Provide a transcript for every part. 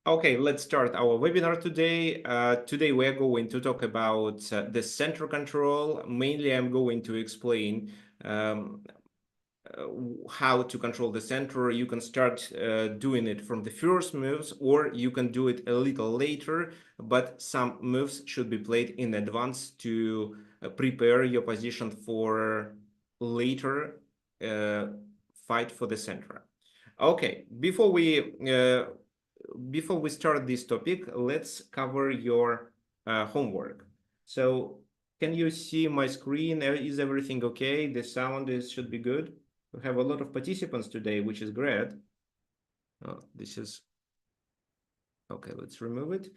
Okay, let's start our webinar today. Today we are going to talk about the center control. Mainly, I'm going to explain how to control the center. You can start doing it from the first moves, or you can do it a little later, but some moves should be played in advance to prepare your position for later fight for the center. Okay, before we start this topic, let's cover your homework. So can you see my screen? Is everything okay? The sound should be good. We have a lot of participants today, which is great. Oh, this is okay. Let's remove it.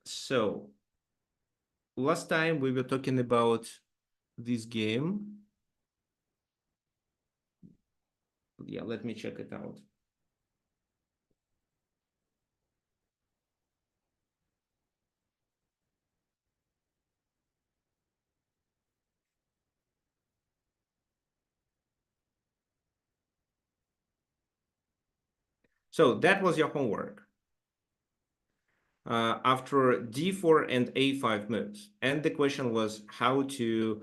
So last time we were talking about this game. Yeah, let me check it out. So that was your homework. After d4 and a5 moves. And the question was how to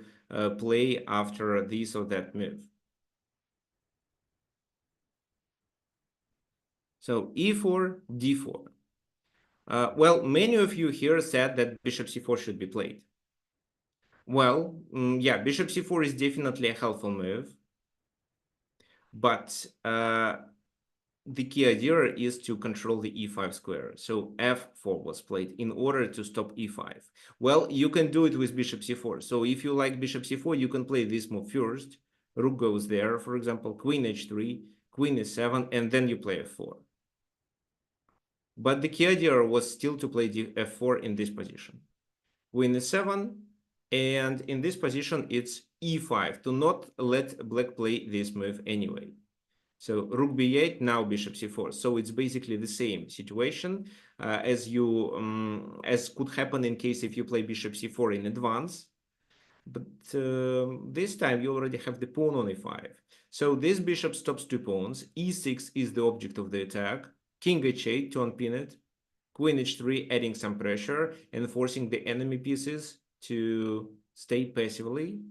play after this or that move. So e4, d4. Well, many of you here said that bishop c4 should be played. Well, yeah, bishop c4 is definitely a helpful move. But the key idea is to control the e5 square. So f4 was played in order to stop e5. Well, you can do it with bishop c4. So if you like bishop c4, you can play this move first. Rook goes there, for example, queen h3, queen e7, and then you play f4. But the key idea was still to play f4 in this position. Queen e7, and in this position, it's e5, to not let black play this move anyway. So rook b8, now bishop c4. So it's basically the same situation as could happen in case if you play bishop c4 in advance. But this time you already have the pawn on e5. So this bishop stops two pawns. e6 is the object of the attack. King h8 to unpin it. Queen h3 adding some pressure and forcing the enemy pieces to stay passively.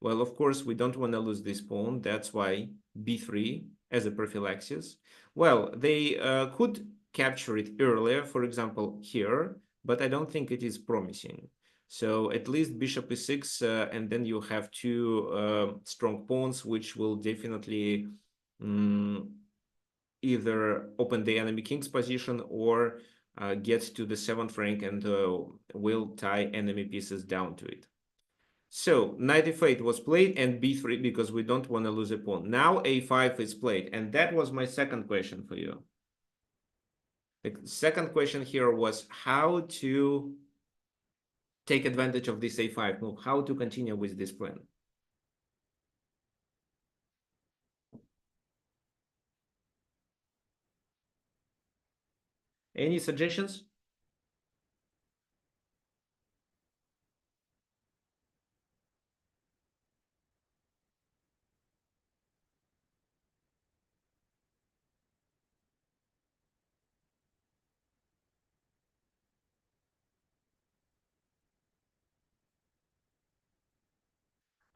Well, of course, we don't want to lose this pawn. That's why b3 as a prophylaxis. Well, they could capture it earlier, for example, here, but I don't think it is promising. So at least bishop e6, and then you have two strong pawns, which will definitely either open the enemy king's position or get to the 7th rank and will tie enemy pieces down to it. So knight e8 was played and b3 because we don't want to lose a pawn. Now a5 is played, and that was my second question for you. The second question here was how to take advantage of this a5 move, how to continue with this plan. Any suggestions?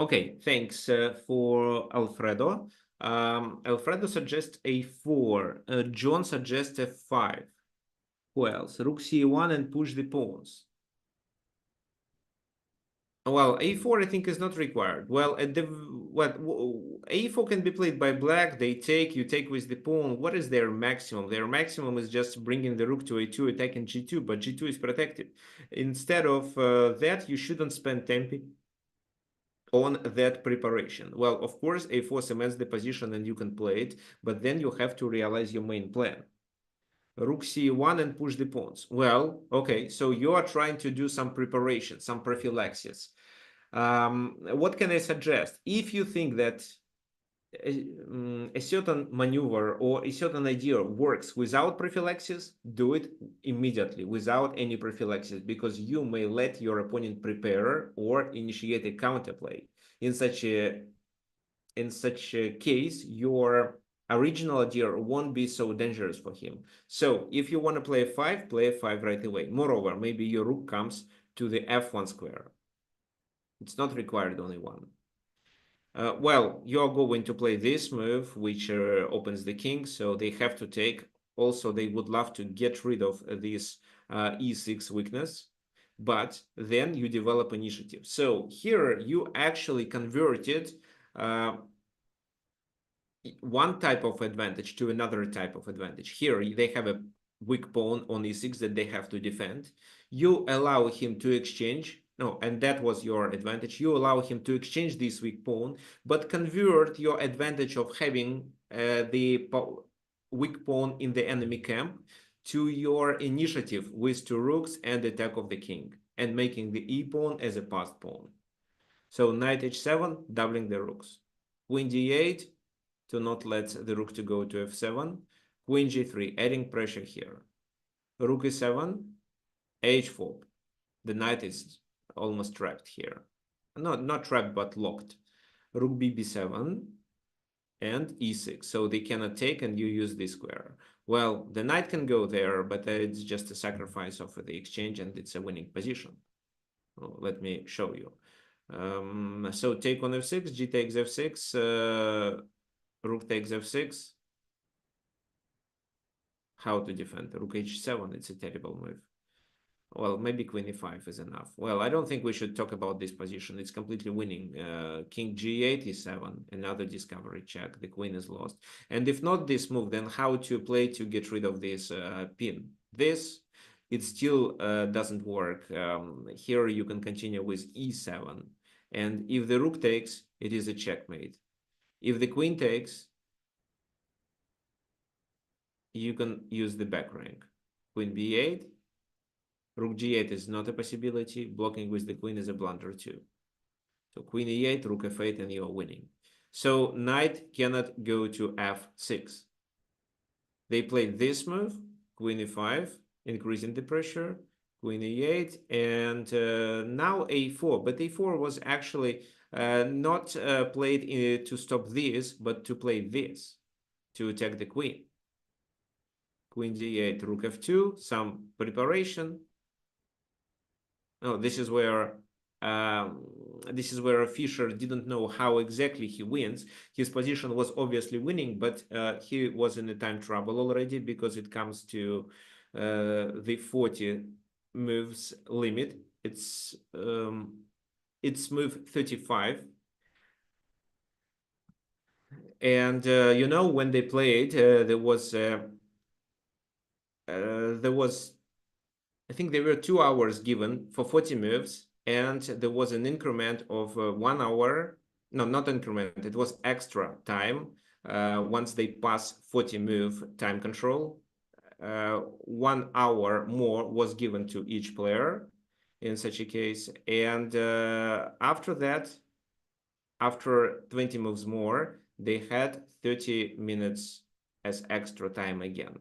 Okay, thanks for Alfredo. Alfredo suggests a4. John suggests f5. Who else? Rook c1 and push the pawns. Well, a4 I think is not required. Well, at the a4 can be played by black. They take, you take with the pawn. What is their maximum? Their maximum is just bringing the rook to a2, attacking g2, but g2 is protected. Instead of that, you shouldn't spend tempo on that preparation. Well, of course, a4 cements the position and you can play it, but then you have to realize your main plan. Rook c1 and push the pawns. Well, okay, so you are trying to do some preparation, some prophylaxis. What can I suggest? If you think that a certain maneuver or a certain idea works without prophylaxis, do it immediately without any prophylaxis, because you may let your opponent prepare or initiate a counterplay. In such a case, your original idea won't be so dangerous for him. So if you want to play f5 right away. Moreover, maybe your rook comes to the f1 square. It's not required only one. Well, you're going to play this move, which opens the king, so they have to take. Also, they would love to get rid of this e6 weakness, but then you develop initiative. So here you actually converted one type of advantage to another type of advantage. Here they have a weak pawn on e6 that they have to defend. You allow him to exchange. No, and that was your advantage. You allow him to exchange this weak pawn, but convert your advantage of having the weak pawn in the enemy camp to your initiative with two rooks and attack of the king, and making the e pawn as a passed pawn. So knight h7, doubling the rooks. Queen d8 to not let the rook to go to f7. Queen g3, adding pressure here. Rook e7, h4. The knight is almost trapped here. Not trapped, but locked. Rook b7 and e6. So they cannot take, and you use this square. Well, the knight can go there, but it's just a sacrifice of the exchange, and it's a winning position. Well, let me show you. So take on f6, g takes f6, rook takes f6. How to defend? Rook h7, it's a terrible move. Well, maybe queen e5 is enough. Well, I don't think we should talk about this position. It's completely winning. King g8, e7, another discovery check. The queen is lost. And if not this move, then how to play to get rid of this pin? This, it still doesn't work. Here you can continue with e7. And if the rook takes, it is a checkmate. If the queen takes, you can use the back rank. Queen b8. Rook g8 is not a possibility. Blocking with the queen is a blunder too. So queen e8, rook f8, and you're winning. So knight cannot go to f6. They played this move, queen e5, increasing the pressure, queen e8, and now a4. But a4 was actually not played to stop this, but to play this, to attack the queen. Queen d8, rook f2, some preparation. No, this is where Fischer didn't know how exactly he wins. His position was obviously winning, but he was in a time trouble already because it comes to the 40 moves limit. It's move 35. And you know, when they played, there was I think there were 2 hours given for 40 moves, and there was an increment of 1 hour. No, not increment. It was extra time once they pass 40 move time control. 1 hour more was given to each player in such a case. And after that, after 20 moves more, they had 30 minutes as extra time again.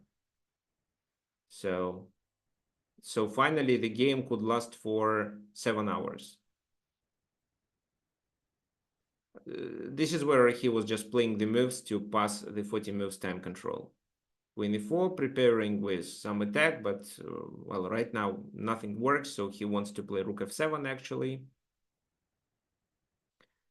So finally, the game could last for 7 hours. This is where he was just playing the moves to pass the 40 moves time control. Queen e4, preparing with some attack, but well, right now nothing works, so he wants to play rook f7 actually.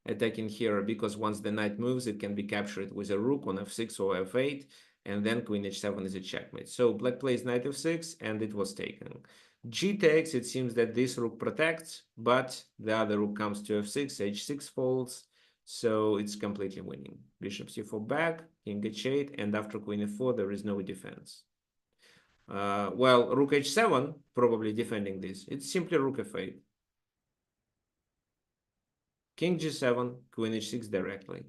Attacking here because once the knight moves, it can be captured with a rook on f6 or f8, and then queen h7 is a checkmate. So black plays knight f6, and it was taken. G takes, it seems that this rook protects, but the other rook comes to f6, h6 folds, so it's completely winning. Bishop c4 back, king h8, and after queen f4, there is no defense. Well, rook h7, probably defending this. It's simply rook f8. King g7, queen h6 directly.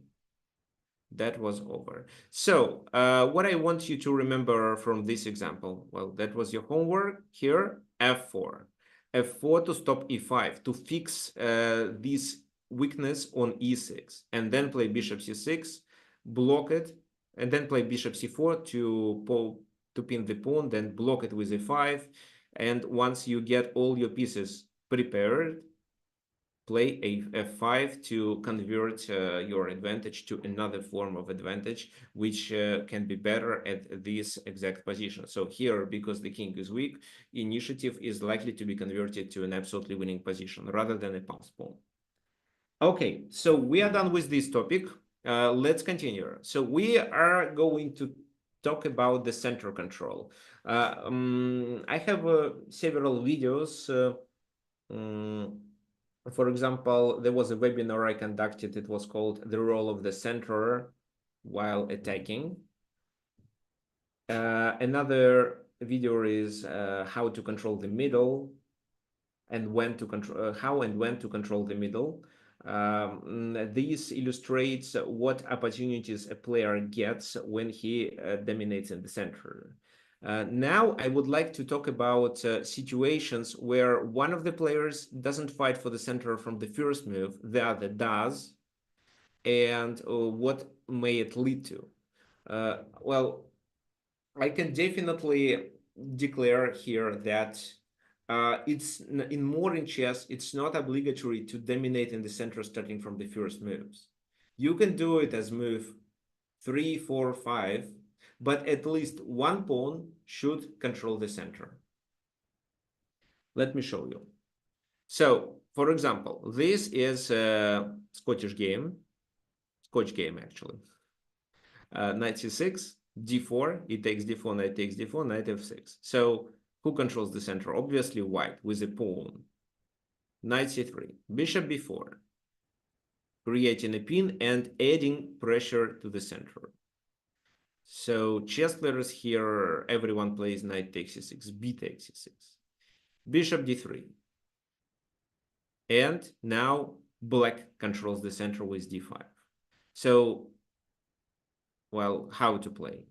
That was over. So what I want you to remember from this example, well, that was your homework here, f4. f4 to stop e5, to fix this weakness on e6, and then play bishop c6, block it, and then play bishop c4 to pin the pawn, then block it with e5. And once you get all your pieces prepared, play f5 to convert your advantage to another form of advantage, which can be better at this exact position. So here, because the king is weak, initiative is likely to be converted to an absolutely winning position rather than a pass pawn. Okay, so we are done with this topic. Let's continue. So we are going to talk about the center control. I have several videos. For example, there was a webinar I conducted. It was called "The Role of the Center While Attacking." Another video is how to control the middle and when to control how and when to control the middle. This illustrates what opportunities a player gets when he dominates in the center. Now I would like to talk about situations where one of the players doesn't fight for the center from the first move, the other does, and what may it lead to. Well, I can definitely declare here that it's in modern chess, it's not obligatory to dominate in the center starting from the first moves. You can do it as move 3, 4, 5, but at least one pawn should control the center. Let me show you. So, for example, this is a Scotch game actually. Knight c6, d4, it takes d4, knight takes d4, knight f6. So who controls the center? Obviously white with a pawn. Knight c3, bishop b4, creating a pin and adding pressure to the center. So chess players here, everyone plays knight takes c6, b takes c6, bishop d3. And now black controls the center with d5. So, well, how to play?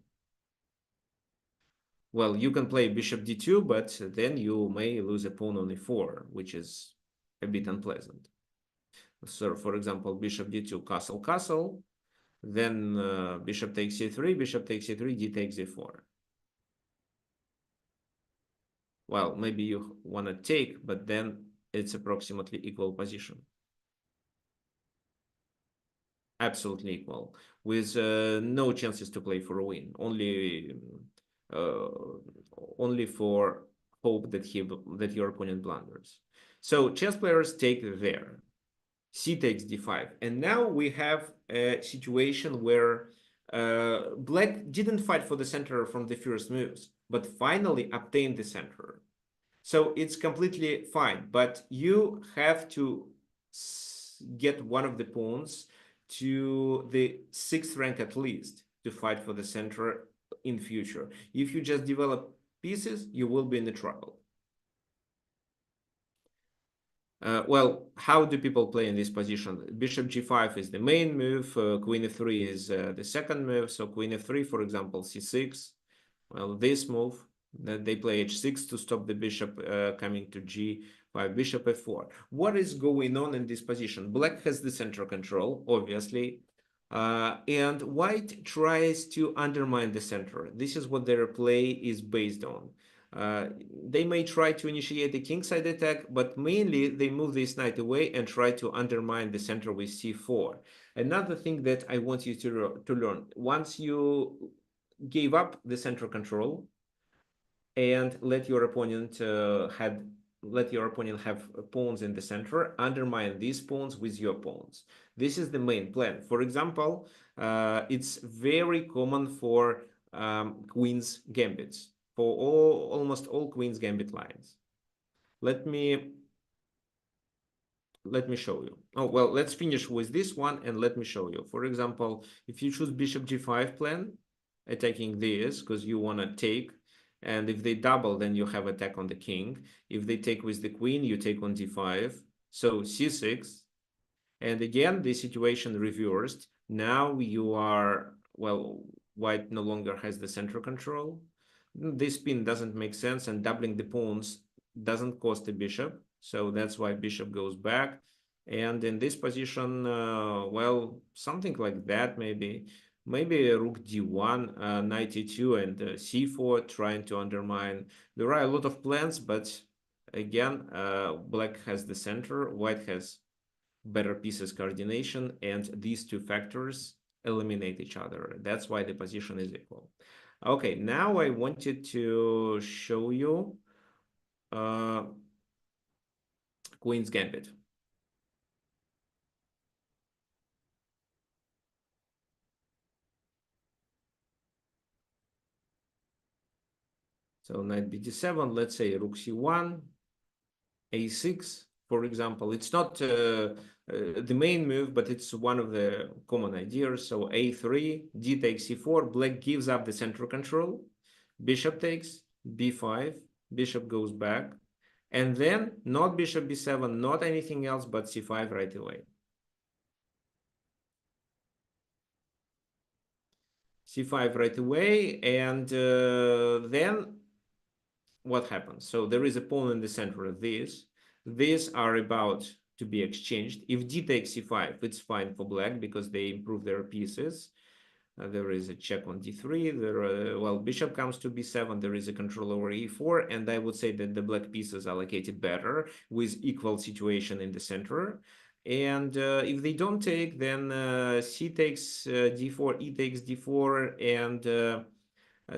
Well, you can play bishop d2, but then you may lose a pawn on e4, which is a bit unpleasant. So, for example, bishop d2, castle, castle, then bishop takes c3, bishop takes c3, d takes e4. Well, maybe you want to take, but then it's approximately equal position. Absolutely equal, with no chances to play for a win, only for hope that your opponent blunders. So chess players take there, c takes d5, and now we have a situation where black didn't fight for the center from the first moves, but finally obtained the center. So it's completely fine, but you have to get one of the pawns to the 6th rank at least to fight for the center in future. If you just develop pieces, you will be in the trouble. Well, how do people play in this position? Bishop g5 is the main move, queen f3 is the second move. So queen f3, for example, c6. Well, this move, that they play h6 to stop the bishop coming to g5, bishop f4. What is going on in this position? Black has the center control, obviously, and white tries to undermine the center. This is what their play is based on. They may try to initiate a kingside attack, but mainly they move this knight away and try to undermine the center with c4. Another thing that I want you to learn, once you gave up the center control and let your opponent have pawns in the center, undermine these pawns with your pawns. This is the main plan. For example, it's very common for queen's gambits, for almost all queen's gambit lines. Let me show you. Oh, well, let's finish with this one and let me show you. For example, if you choose bishop g5 plan, attacking this because you want to take, and if they double, then you have attack on the king. If they take with the queen, you take on d5. So c6, and again the situation reversed. Now you are, well, white no longer has the center control. This pin doesn't make sense, and doubling the pawns doesn't cost a bishop, so that's why bishop goes back. And in this position, well, something like that, maybe rook d1, knight e2, and c4, trying to undermine. There are a lot of plans, but again, black has the center, white has better pieces coordination, and these two factors eliminate each other. That's why the position is equal. Okay, now I wanted to show you Queen's Gambit. So knight bd7, let's say rook c1, a6, for example. It's not the main move, but it's one of the common ideas. So a3, d takes c4, black gives up the central control, bishop takes, b5, bishop goes back, and then not bishop b7, not anything else but c5 right away. c5 right away, and then what happens? So there is a pawn in the center of this. These are about to be exchanged. If d takes c5, it's fine for black because they improve their pieces. There is a check on d3. Well, bishop comes to b7. There is a control over e4, and I would say that the black pieces are located better with equal situation in the center. And if they don't take, then c takes d4, e takes d4, and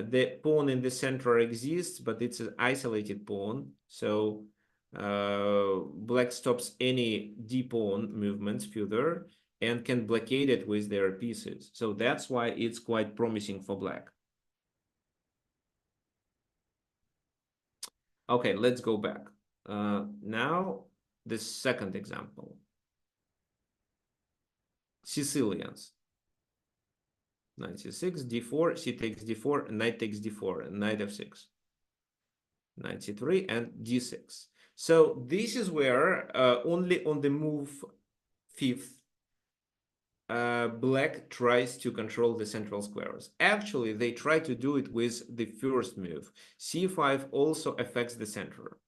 the pawn in the center exists, but it's an isolated pawn. So black stops any d pawn movements further and can blockade it with their pieces. So that's why it's quite promising for black. Okay, let's go back. Now, the second example. Sicilians. Knight c6, d4, c takes d4, knight takes d4, knight f6. Knight c3, and d6. So this is where only on the move fifth, black tries to control the central squares. Actually, they try to do it with the first move. c5 also affects the center.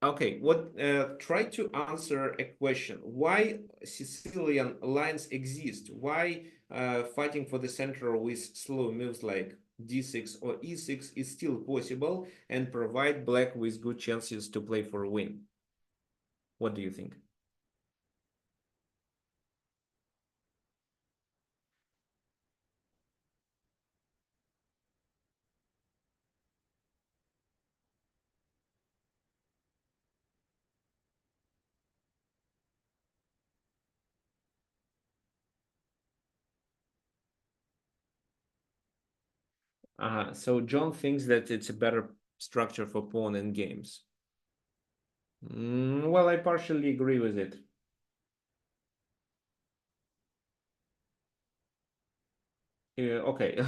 Okay, try to answer a question. Why Sicilian lines exist? Why fighting for the center with slow moves like d6 or e6 is still possible and provide black with good chances to play for a win? What do you think? So John thinks that it's a better structure for pawn in games. Well, I partially agree with it. Okay.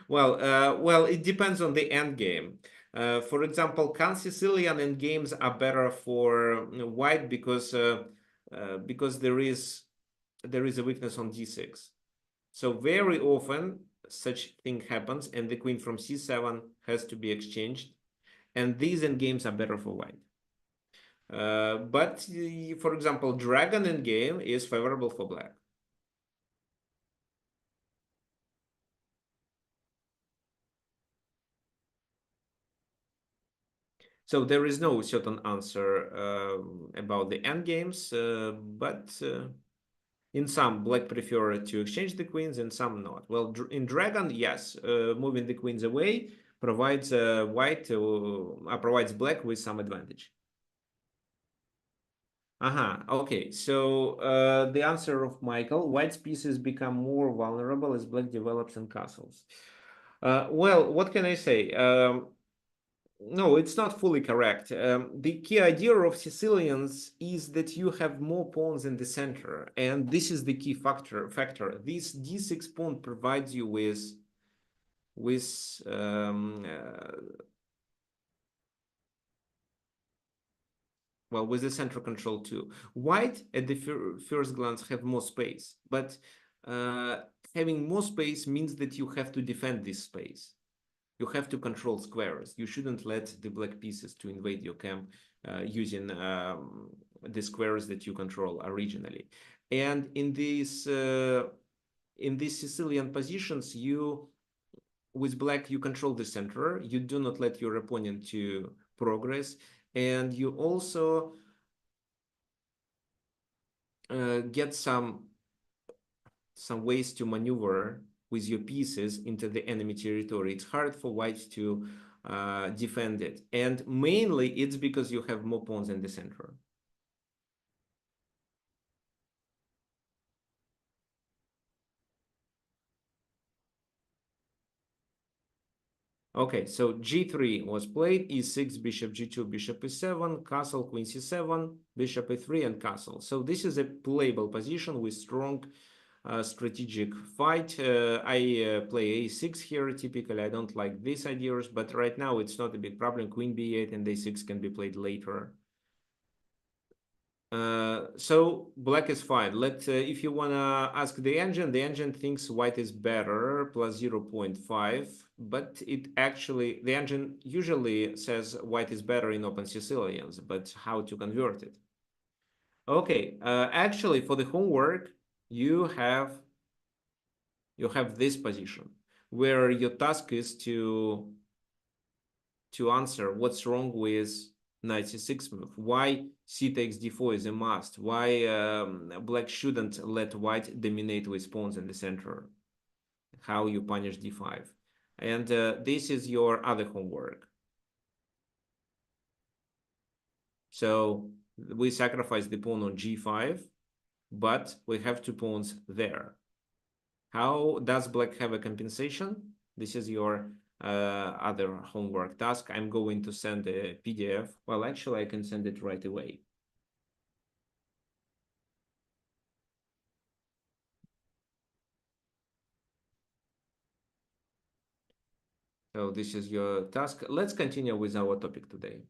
Well, it depends on the end game. For example, can Sicilian end games are better for white because there is a weakness on d6. So very often such thing happens, and the queen from c7 has to be exchanged, and these end games are better for white. But for example, dragon end game is favorable for black. So there is no certain answer about the endgames, but in some, black prefer to exchange the queens, and some not. Well, in Dragon, yes, moving the queens away provides provides black with some advantage. Okay. So the answer of Michael: white's pieces become more vulnerable as black develops in castles. Well, what can I say? No, it's not fully correct. The key idea of Sicilians is that you have more pawns in the center, and this is the key factor. This d6 pawn provides you with well, with the central control too. White at the first glance have more space, but having more space means that you have to defend this space. You have to control squares. You shouldn't let the black pieces to invade your camp using the squares that you control originally. And in these Sicilian positions, with black you control the center. You do not let your opponent to progress, and you also get some ways to maneuver with your pieces into the enemy territory. It's hard for white to defend it, and mainly it's because you have more pawns in the center. Okay, so g3 was played, e6, bishop g2, bishop e7, castle, queen c7, bishop e3, and castle. So this is a playable position with strong strategic fight. I play a6 here. Typically, I don't like these ideas, but right now it's not a big problem. Queen b8 and a6 can be played later. So black is fine. If you wanna ask the engine thinks white is better, plus 0.5, but the engine usually says white is better in open Sicilians, but how to convert it? Okay, actually for the homework, you have this position where your task is to answer what's wrong with knight c6 move, why c takes d4 is a must, why black shouldn't let white dominate with pawns in the center, how you punish d5. And this is your other homework. So we sacrifice the pawn on g5, but we have 2 pawns there. How does black have a compensation? This is your other homework task. I'm going to send a PDF. Well, actually, I can send it right away. So this is your task. Let's continue with our topic today.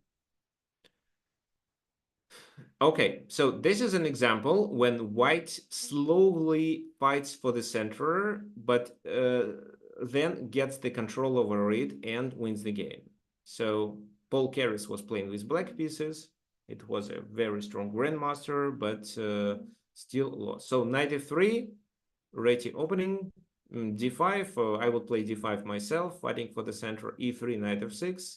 Okay, so this is an example when white slowly fights for the center, but then gets the control over it and wins the game. So Paul Keres was playing with black pieces. It was a very strong grandmaster, but still lost. So knight f3, ready opening, d5. I will play d5 myself, fighting for the center, e3, knight f6,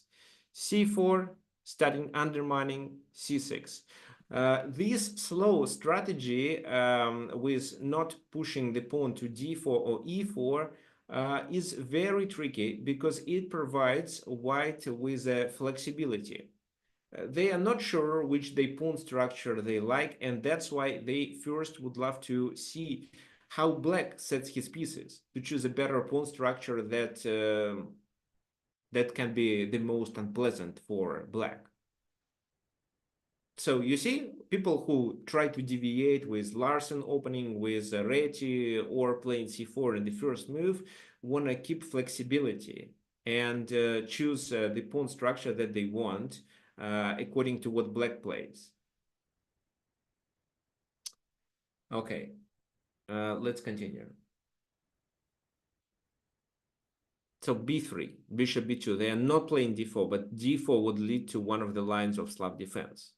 c4, starting undermining, c6. This slow strategy with not pushing the pawn to d4 or e4 is very tricky because it provides white with a flexibility. They are not sure which they pawn structure they like, and that's why they first would love to see how black sets his pieces to choose a better pawn structure that that can be the most unpleasant for black. So you see, people who try to deviate with Larsen opening, with Reti, or playing c4 in the first move, want to keep flexibility and choose the pawn structure that they want according to what black plays. Okay, let's continue. So b3, bishop b2, they are not playing d4, but d4 would lead to one of the lines of Slav defense.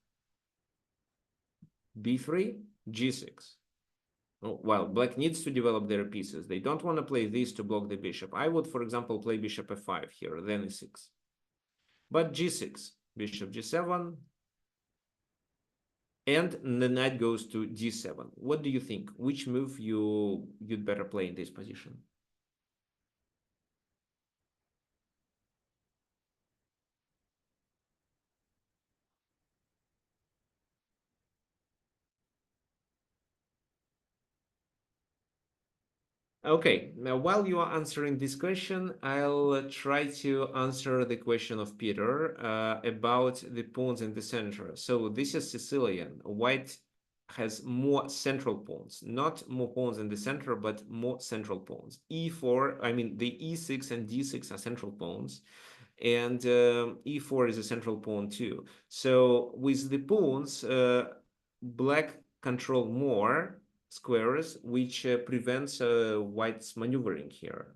b3, g6. Well, black needs to develop their pieces. They don't want to play this to block the bishop. I would, for example, play bishop f5 here, then e6. But g6, bishop g7, and the knight goes to d7. What do you think? Which move you'd better play in this position? Okay, now while you are answering this question, I'll try to answer the question of Peter about the pawns in the center. So this is Sicilian. White has more central pawns, not more pawns in the center, but more central pawns. E4, I mean, the E6 and D6 are central pawns, and E4 is a central pawn too. So with the pawns, black control more squares, which prevents white's maneuvering here.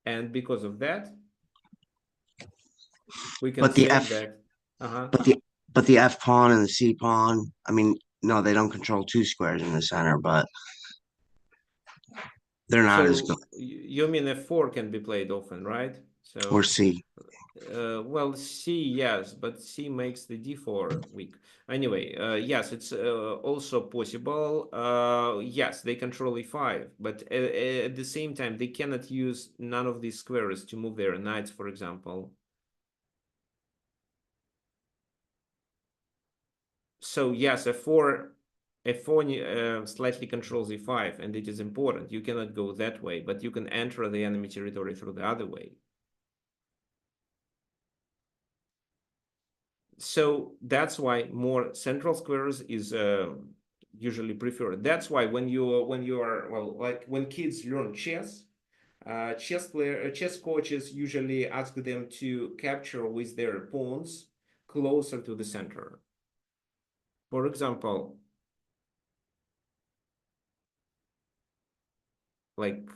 And because of that, we can say that. But the F pawn and the C pawn, I mean, no, they don't control 2 squares in the center, but they're not as good. You mean f4 can be played often, right? So or C. Well, C, yes, but C makes the D4 weak. Anyway, yes, it's also possible. Yes, they control E5, but at the same time, they cannot use none of these squares to move their knights, for example. So yes, F4 slightly controls E5, and it is important. You cannot go that way, but you can enter the enemy territory through the other way. So that's why more central squares is usually preferred. That's why when you are, well, like when kids learn chess, chess coaches usually ask them to capture with their pawns closer to the center. For example, like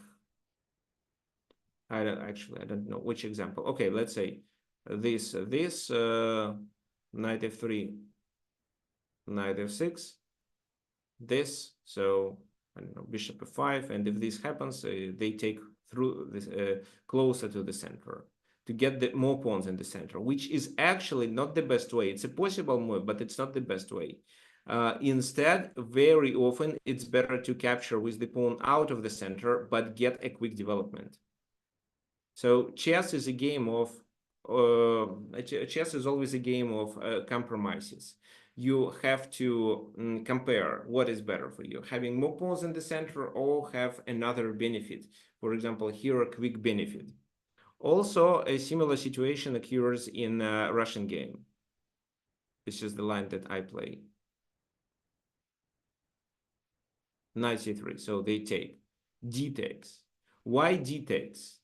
I don't know which example. Okay, let's say this knight f3, knight f6, this. So I don't know, bishop f5, and if this happens, they take through this closer to the center to get the more pawns in the center, which is actually not the best way. It's a possible move, but it's not the best way. Instead, very often it's better to capture with the pawn out of the center, but get a quick development. So chess is a game of chess is always a game of compromises. You have to compare what is better for you, having more pawns in the center or have another benefit. For example, here a quick benefit. Also, a similar situation occurs in a Russian game. This is the line that I play. Knight c3, so they take. D takes. Why D takes?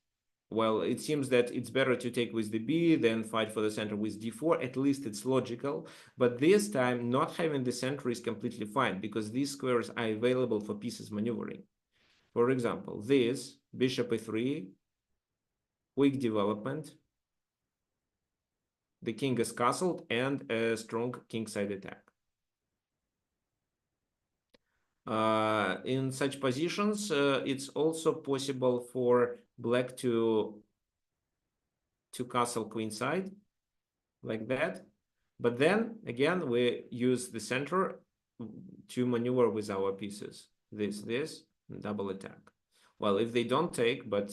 Well, it seems that it's better to take with the B than fight for the center with D4. At least it's logical. But this time, not having the center is completely fine because these squares are available for pieces maneuvering. For example, this bishop e3, quick development. The king is castled and a strong kingside attack. In such positions, it's also possible for black to castle queenside like that. But then again, we use the center to maneuver with our pieces. This, double attack. Well, if they don't take, but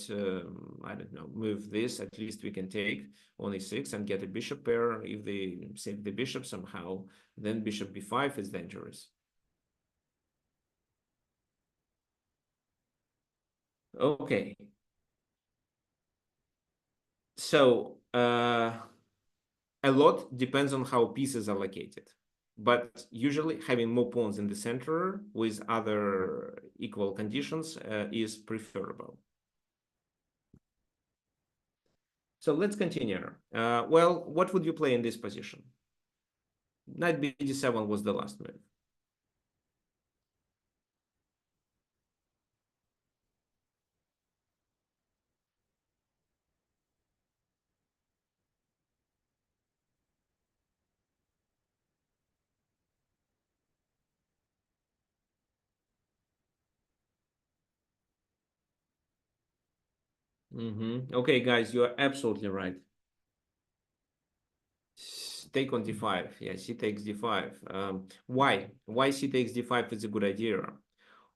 I don't know, move this, at least we can take on e6 and get a bishop pair. If they save the bishop somehow, then bishop b5 is dangerous. Okay. So a lot depends on how pieces are located. But usually having more pawns in the center with other equal conditions is preferable. So let's continue. Well, what would you play in this position? Knight b7 was the last move. Okay, guys, you are absolutely right. Take on d5. Yeah, c takes d5. Why? Why c takes d5 is a good idea?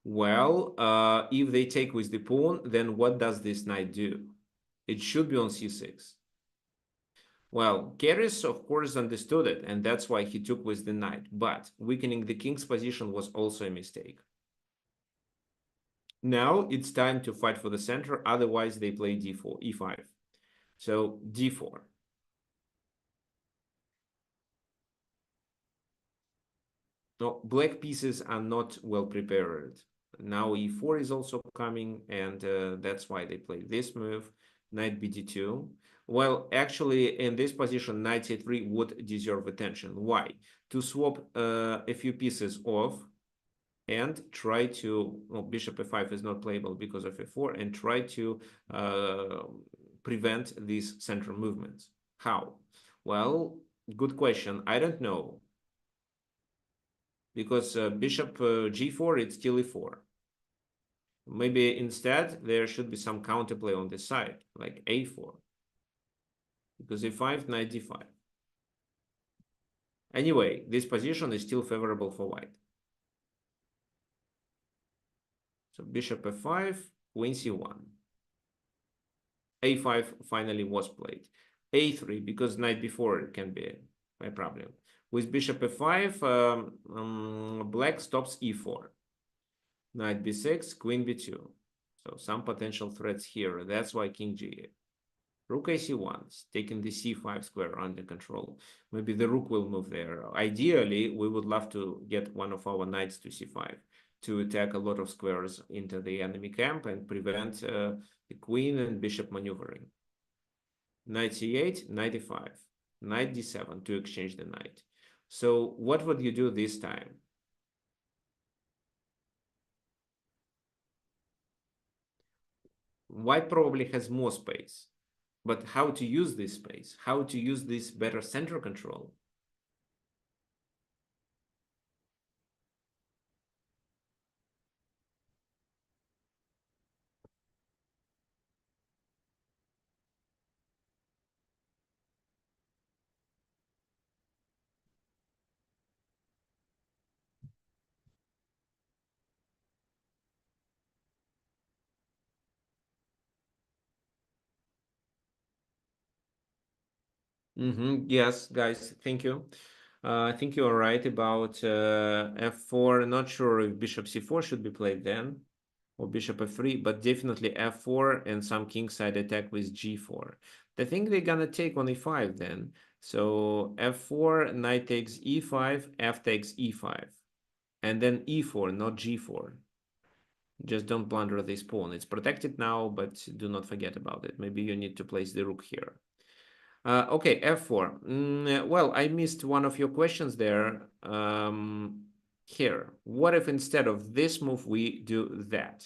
Well, if they take with the pawn, then what does this knight do? It should be on c6. Well, Keres, of course, understood it, and that's why he took with the knight. But weakening the king's position was also a mistake. Now it's time to fight for the center, otherwise they play d4, e5. So d4. No, black pieces are not well prepared. Now e4 is also coming, and that's why they play this move, knight bd2. Well, actually, in this position, knight c3 would deserve attention. Why? To swap a few pieces off and try to, well, bishop f5 is not playable because of f4, and try to prevent these central movements. How? Well, good question. I don't know. Because bishop g4, it's still e4. Maybe instead there should be some counterplay on this side, like a4. because e5, knight d5. Anyway, this position is still favorable for white. So bishop f5, queen c1. a5 finally was played. a3, because knight b4 can be a problem. With bishop f5, black stops e4. Knight b6, queen b2. So some potential threats here. That's why king g8. Rook ac1, taking the c5 square under control. Maybe the rook will move there. Ideally, we would love to get one of our knights to c5 to attack a lot of squares into the enemy camp and prevent the queen and bishop maneuvering. Knight c8, knight e5, knight d7 to exchange the knight. So what would you do this time? White probably has more space, but how to use this space? How to use this better center control? Yes, guys, thank you. I think you are right about f4. Not sure if bishop c4 should be played then, or bishop f3, but definitely f4 and some kingside attack with g4. I think they're gonna take on e5 then. So f4, knight takes e5, f takes e5, and then e4, not g4. Just don't blunder this pawn. It's protected now, but do not forget about it. Maybe you need to place the rook here. Okay, f4. Well, I missed one of your questions there. Here, what if instead of this move we do that?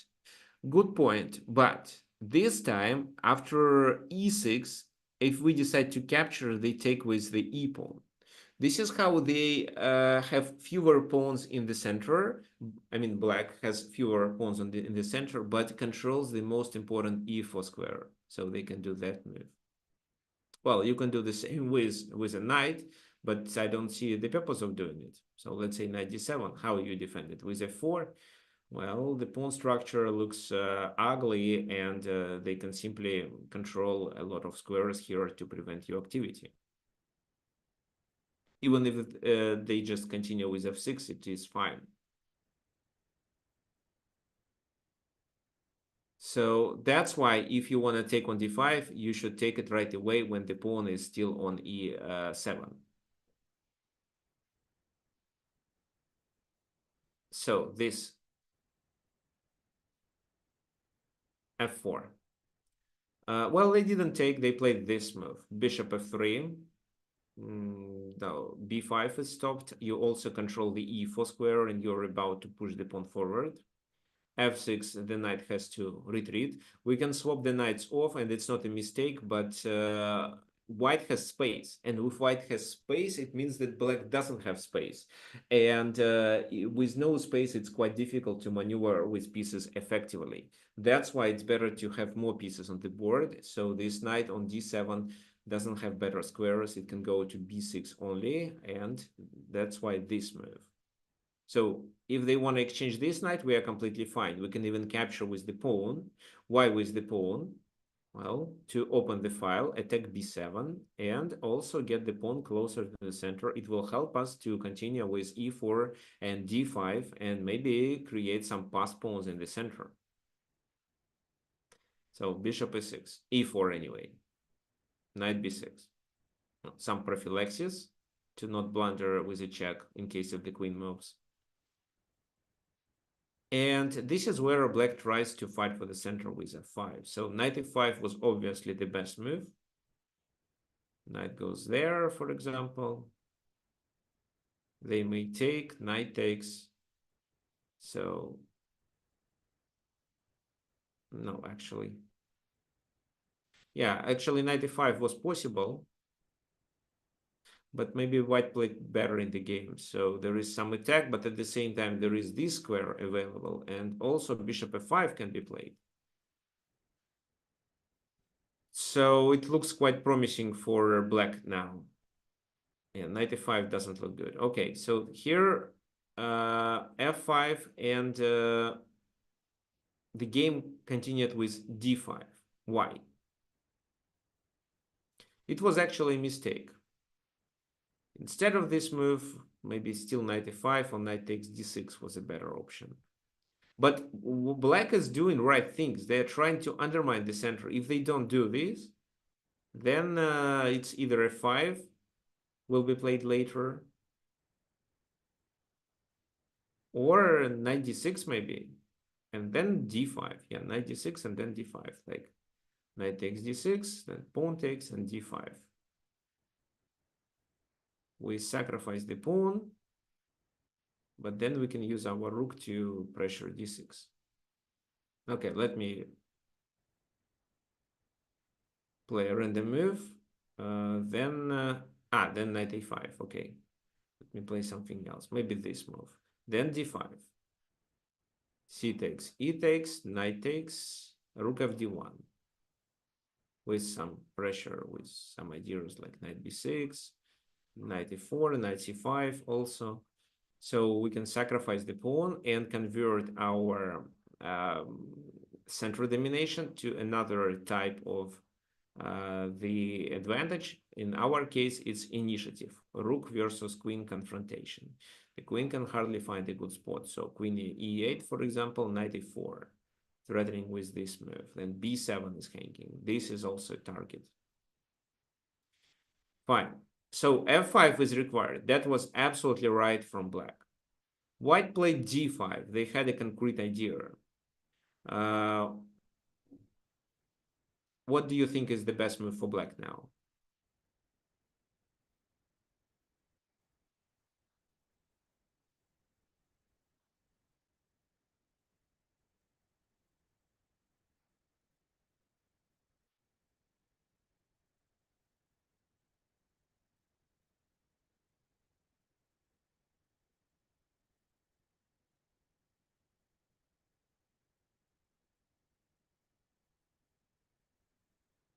Good point, but this time after e6, if we decide to capture, they take with the e pawn. This is how they have fewer pawns in the center. I mean, black has fewer pawns in the center, but controls the most important e4 square, so they can do that move. Well, you can do the same with a knight, but I don't see the purpose of doing it. So let's say knight d7. How you defend it? With f4? Well, the pawn structure looks ugly, and they can simply control a lot of squares here to prevent your activity. Even if they just continue with f6, it is fine. So that's why if you want to take on d5, you should take it right away when the pawn is still on e7. So this f4. Well, they didn't take, they played this move. Bishop f3. No, b5 is stopped. You also control the e4 square and you're about to push the pawn forward. f6, the knight has to retreat. We can swap the knights off, and it's not a mistake, but white has space. And if white has space, it means that black doesn't have space. And with no space, it's quite difficult to maneuver with pieces effectively. That's why it's better to have more pieces on the board. So this knight on d7 doesn't have better squares. It can go to b6 only, and that's why this move. So if they want to exchange this knight, we are completely fine. We can even capture with the pawn. Why with the pawn? Well, to open the file, attack b7, and also get the pawn closer to the center. It will help us to continue with e4 and d5, and maybe create some passed pawns in the center. So bishop e6, e4 anyway, knight b6. Some prophylaxis to not blunder with a check in case if the queen moves. And this is where black tries to fight for the center with f5. So knight e5 was obviously the best move. Knight goes there, for example. They may take, knight takes. So, no, actually. Yeah, actually knight e5 was possible, but maybe white played better in the game. So there is some attack, but at the same time, there is this square available, and also bishop f5 can be played. So it looks quite promising for black now. Yeah, 95 doesn't look good. Okay, so here f5 and the game continued with d5. Why? It was actually a mistake. Instead of this move, maybe still 95 or knight takes d6 was a better option. But black is doing right things. They're trying to undermine the center. If they don't do this, then it's either f5 will be played later, or knight d6 maybe, and then d5. Yeah, knight d6 and then d5. Like knight takes d6, then pawn takes and d5. We sacrifice the pawn, but then we can use our rook to pressure d6. Okay, let me play a random move. Then knight a5. Okay, let me play something else. Maybe this move. Then d5. C takes, e takes, knight takes, rook fd1. With some pressure, with some ideas like knight b6, knight e4, knight c5 also. So we can sacrifice the pawn and convert our central domination to another type of the advantage. In our case, it's initiative, rook versus queen confrontation. The queen can hardly find a good spot. So queen e8, for example, knight e4, threatening with this move. Then b7 is hanging. This is also a target. Fine. So f5 is required. That was absolutely right from black. White played g5. They had a concrete idea. What do you think is the best move for black now?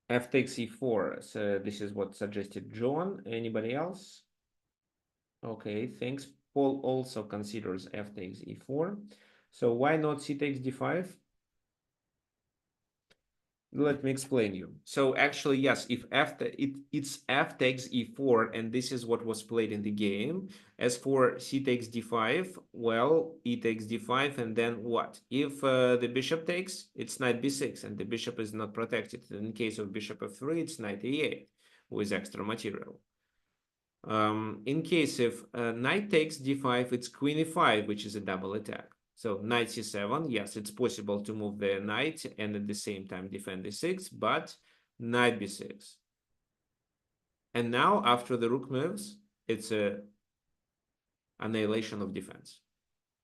F takes e4. So this is what suggested John. Anybody else? Okay, thanks. Paul also considers f takes e4. So why not c takes d5? Let me explain you. So actually, yes, if it's f takes e4, and this is what was played in the game. As for c takes d5, well, e takes d5, and then what? If the bishop takes, it's knight b6, and the bishop is not protected. In case of bishop f3, it's knight e8 with extra material. In case if knight takes d5, it's queen e5, which is a double attack. So knight c7, yes, it's possible to move the knight and at the same time defend d6, but knight b6. And now after the rook moves, it's a annihilation of defense.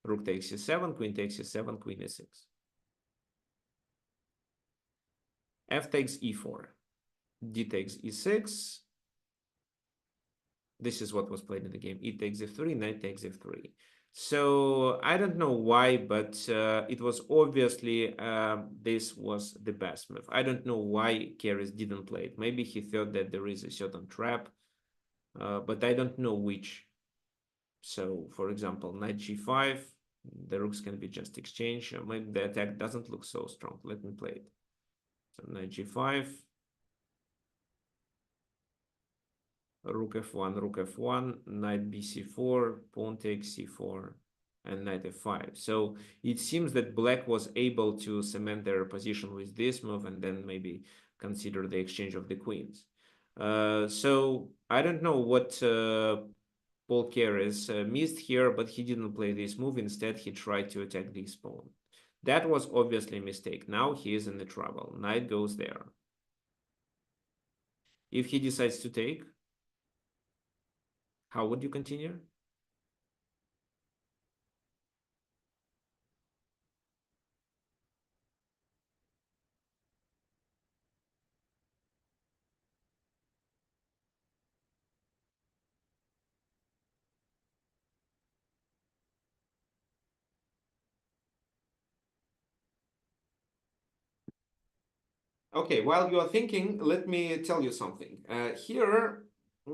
Rook takes c7, queen takes c7, queen e6. F takes e4, d takes e6. This is what was played in the game. E takes f3, knight takes f3. So I don't know why, but it was obviously this was the best move. I don't know why Keres didn't play it. Maybe he thought that there is a certain trap, but I don't know which. So, for example, knight g5, the rooks can be just exchanged. Maybe the attack doesn't look so strong. Let me play it. So knight g5. Rook f1, knight bc4, pawn takes c4, and knight f5. So it seems that black was able to cement their position with this move and then maybe consider the exchange of the queens. So I don't know what Paul Keres missed here, but he didn't play this move. Instead, he tried to attack this pawn. That was obviously a mistake. Now he is in the trouble. Knight goes there. If he decides to take, how would you continue? Okay, while you are thinking, let me tell you something. Here,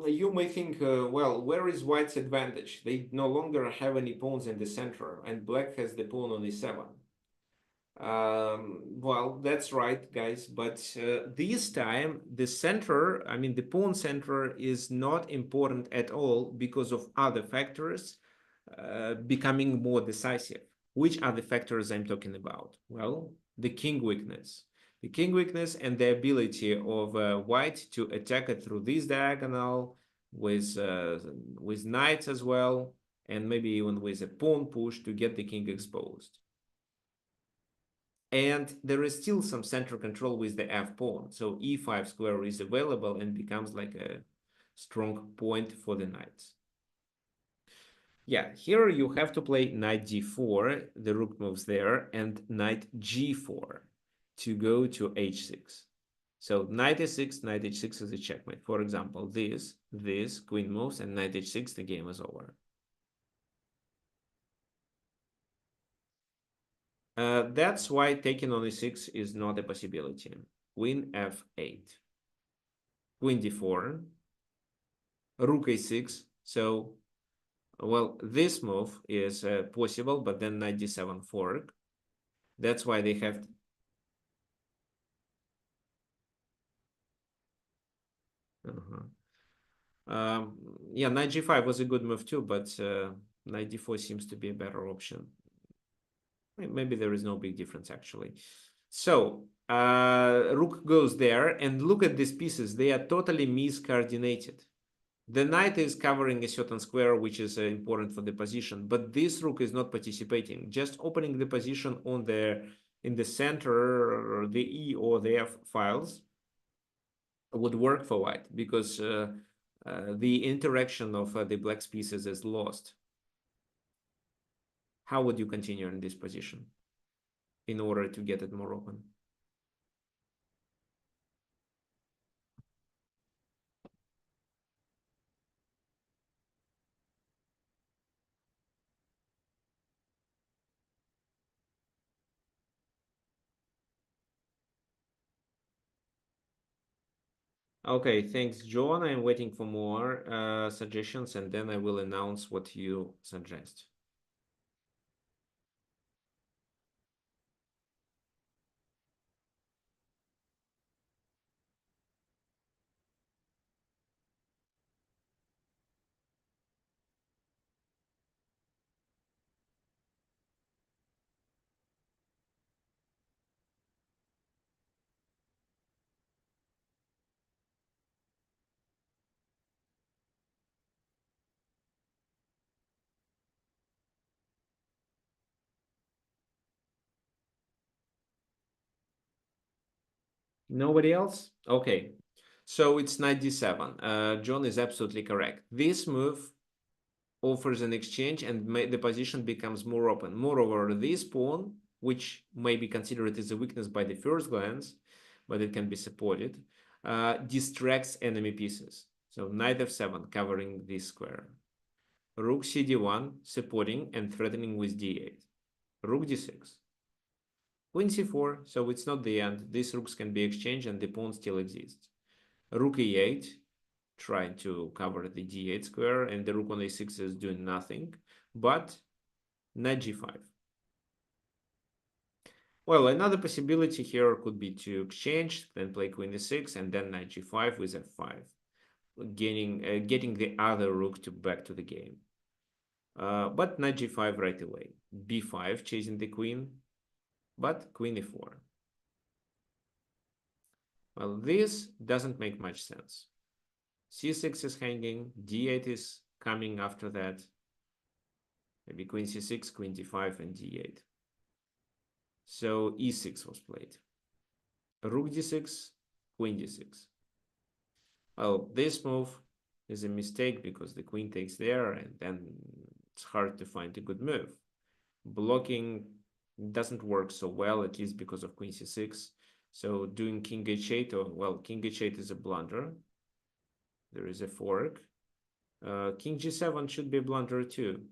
you may think, well, where is White's advantage? They no longer have any pawns in the center, and Black has the pawn on e7. Well, that's right, guys. But this time, the center, I mean, the pawn center is not important at all because of other factors becoming more decisive. Which are the factors I'm talking about? Well, the king weakness. The king weakness and the ability of white to attack it through this diagonal with knights as well, and maybe even with a pawn push to get the king exposed. And there is still some central control with the f pawn. So e5 square is available and becomes like a strong point for the knights. Yeah, here you have to play knight d4, the rook moves there, and knight g4 to go to h6. So knight e6, knight h6 is a checkmate. For example, this, queen moves, and knight h6, the game is over. That's why taking on e6 is not a possibility. Queen f8, queen d4, rook a6. So, well, this move is possible, but then knight d7 fork. That's why they have. Yeah, knight g5 was a good move too, but knight d4 seems to be a better option. Maybe there is no big difference actually. So rook goes there, and look at these pieces. They are totally miscoordinated. The knight is covering a certain square, which is important for the position, but this rook is not participating. Just opening the position on in the center, the E or the F files would work for white because the interaction of the black pieces is lost. How would you continue in this position in order to get it more open? Okay, thanks, John. I'm waiting for more suggestions, and then I will announce what you suggest. Nobody else? Okay. So it's knight d7. John is absolutely correct. This move offers an exchange and the position becomes more open. Moreover, this pawn, which may be considered as a weakness by the first glance, but it can be supported, distracts enemy pieces. So knight f7 covering this square. Rook cd1 supporting and threatening with d8. Rook d6. Queen c4, so it's not the end. These rooks can be exchanged and the pawn still exists. Rook e8, trying to cover the d8 square, and the rook on a6 is doing nothing, but knight g5. Well, another possibility here could be to exchange, then play queen e6, and then knight g5 with f5, getting the other rook back to the game. But knight g5 right away. b5 chasing the queen, but queen e4. Well, this doesn't make much sense. c6 is hanging, d8 is coming after that. Maybe queen c6, queen d5, and d8. So e6 was played. Rook d6, queen d6. Well, this move is a mistake because the queen takes there, and then it's hard to find a good move. Blocking doesn't work so well, at least because of queen c6. So doing king h8, or well, king h8 is a blunder. There is a fork. King g7 should be a blunder too.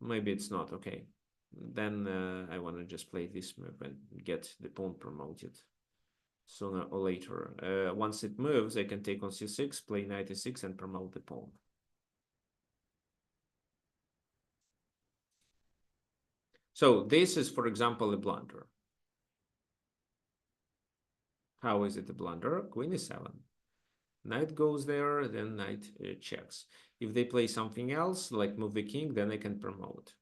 Maybe it's not. Okay. then I want to just play this move and get the pawn promoted sooner or later. Once it moves, I can take on c6, play knight e6, and promote the pawn. So this is, for example, a blunder. How is it a blunder? Queen e7. Knight goes there, then knight checks. If they play something else, like move the king, then I can promote.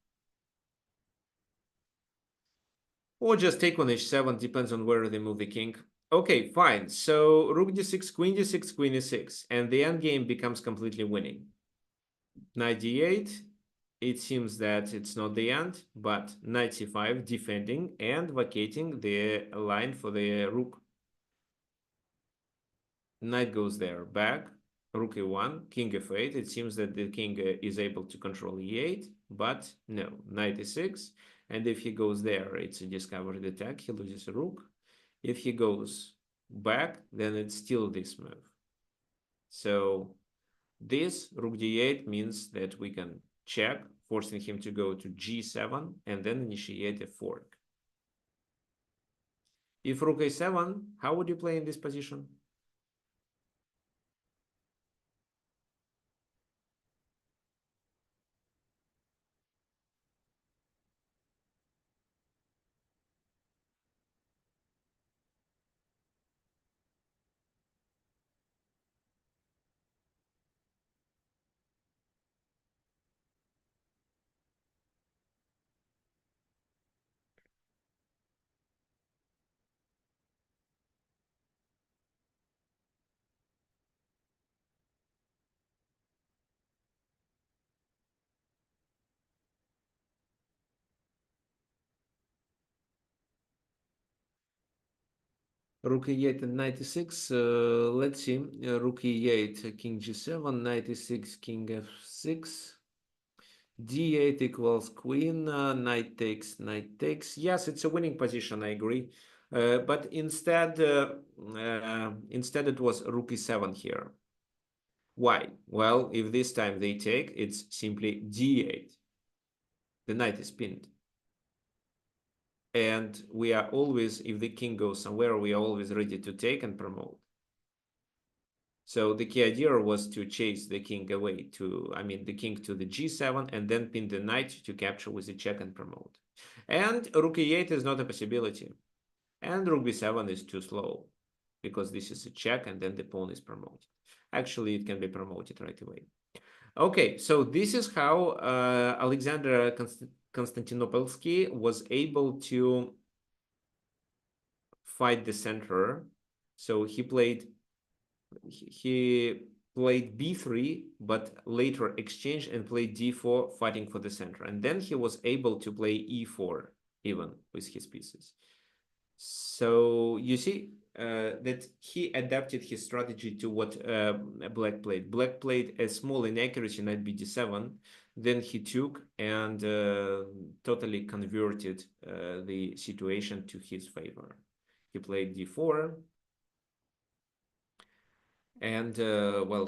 Or just take on h7, depends on where they move the king. Okay, fine. So rook d6, queen d6, queen e6. And the endgame becomes completely winning. Knight d8. It seems that it's not the end, but knight c5, defending and vacating the line for the rook. Knight goes there, back, rook e1, king f8. It seems that the king is able to control e8, but no, knight e6. And if he goes there, it's a discovered attack. He loses a rook. If he goes back, then it's still this move. So this rook d8 means that we can check, forcing him to go to g7 and then initiate a fork. If rook a7, how would you play in this position? Rook e8 and knight e6. Let's see. Rook e8, king g7, knight e6, king f6. d8 equals queen. Knight takes, knight takes. Yes, it's a winning position. I agree. But instead it was rook e7 here. Why? Well, if this time they take, it's simply d8. The knight is pinned. And we are always, if the king goes somewhere, we are always ready to take and promote. So the key idea was to chase the king away to, the king to the g7 and then pin the knight to capture with a check and promote. And rook e8 is not a possibility. And rook b7 is too slow because this is a check and then the pawn is promoted. Actually, it can be promoted right away. Okay, so this is how Alexander Konstantinopolsky was able to fight the center. So he played b3, but later exchanged and played d4, fighting for the center. And then he was able to play e4 even with his pieces. So you see that he adapted his strategy to what Black played. Black played a small inaccuracy, knight b7. Then he took and totally converted the situation to his favor. He played d4 and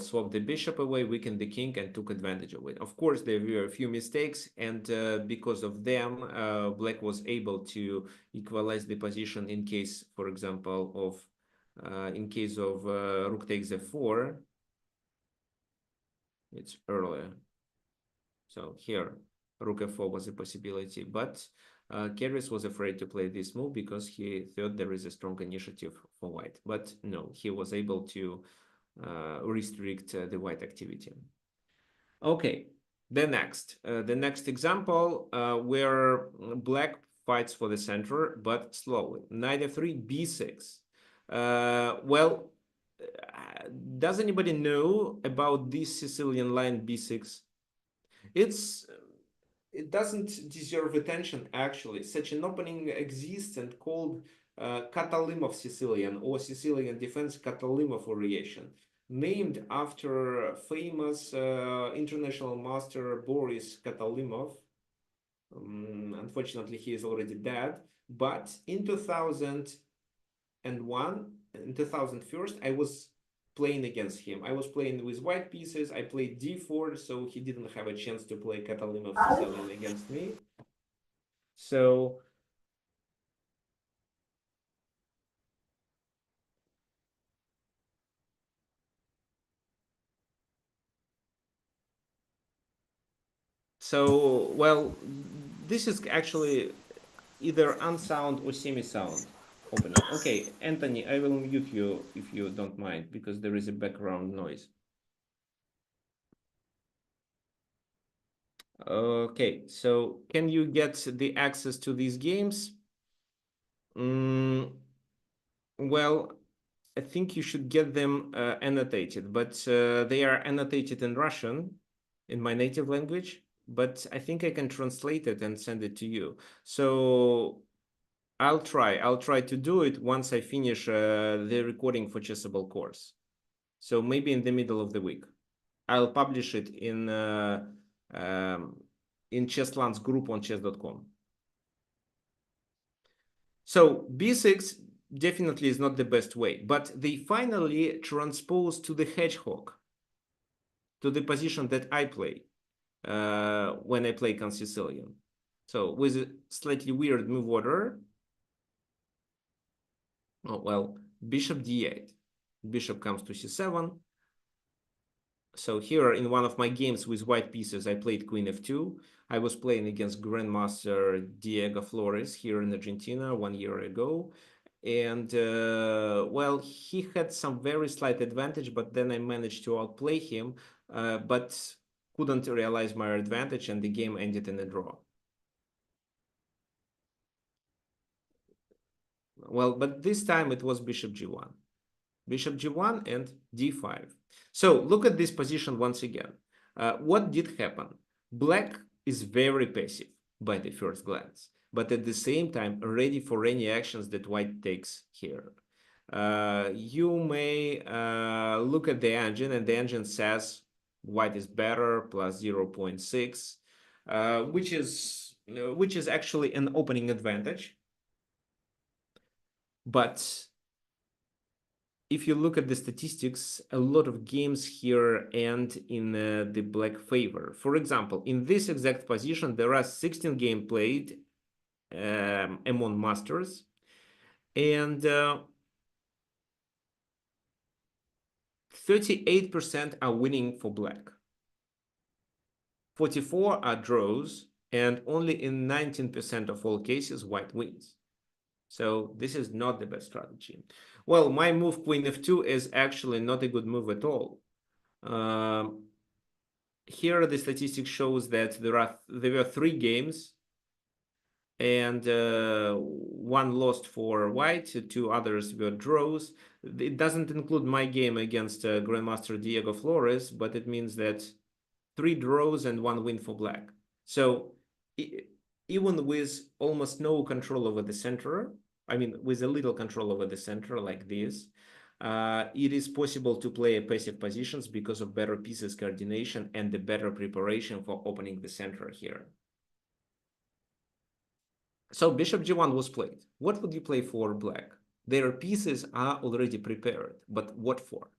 swapped the bishop away, weakened the king, and took advantage of it. Of course, there were a few mistakes, and because of them, Black was able to equalize the position in case, for example, of rook takes f4. It's earlier. So here, rook f4 was a possibility, but Keres was afraid to play this move because he thought there is a strong initiative for white. But no, he was able to restrict the white activity. Okay, the next example where Black fights for the center, but slowly. Knight f3, b6. Does anybody know about this Sicilian line b6? It doesn't deserve attention, actually. Such an opening exists and called Katalimov Sicilian or Sicilian Defense Katalimov variation, named after famous international master Boris Katalimov. Unfortunately, he is already dead. But in 2001, in 2001, I was playing against him. I was playing with white pieces. I played d4, so he didn't have a chance to play Katalimov Sicilian against me. So well, this is actually either unsound or semi-sound opening. Okay, Anthony, I will mute you if you don't mind, because there is a background noise. Okay, so can you get the access to these games? Well, I think you should get them annotated, but they are annotated in Russian, in my native language, but I think I can translate it and send it to you. So I'll try to do it once I finish the recording for Chessable course. So maybe in the middle of the week. I'll publish it in Chessland's group on chess.com. So B6 definitely is not the best way, but they finally transpose to the hedgehog, to the position that I play when I play Sicilian. So with a slightly weird move order. Oh, well, bishop d8. Bishop comes to c7. So here in one of my games with white pieces, I played queen f2. I was playing against Grandmaster Diego Flores here in Argentina 1 year ago. And well, he had some very slight advantage, but then I managed to outplay him, but couldn't realize my advantage, and the game ended in a draw. Well, but this time it was bishop g1. Bishop g1 and d5. So look at this position once again. What did happen? Black is very passive by the first glance, but at the same time ready for any actions that white takes here. You may look at the engine, and the engine says white is better, plus 0.6, which is actually an opening advantage. But if you look at the statistics, a lot of games here end in the black favor. For example, in this exact position, there are 16 games played among masters, and 38% are winning for black. 44 are draws, and only in 19% of all cases, white wins. So this is not the best strategy. Well, my move queen f2 is actually not a good move at all. Here the statistics shows that there were 3 games, and 1 lost for white, 2 others were draws. It doesn't include my game against Grandmaster Diego Flores, but it means that 3 draws and 1 win for black. So even with almost no control over the center, I mean, with a little control over the center like this, it is possible to play passive positions because of better pieces coordination and the better preparation for opening the center here. So bishop g1 was played. What would you play for black? Their pieces are already prepared, but what for?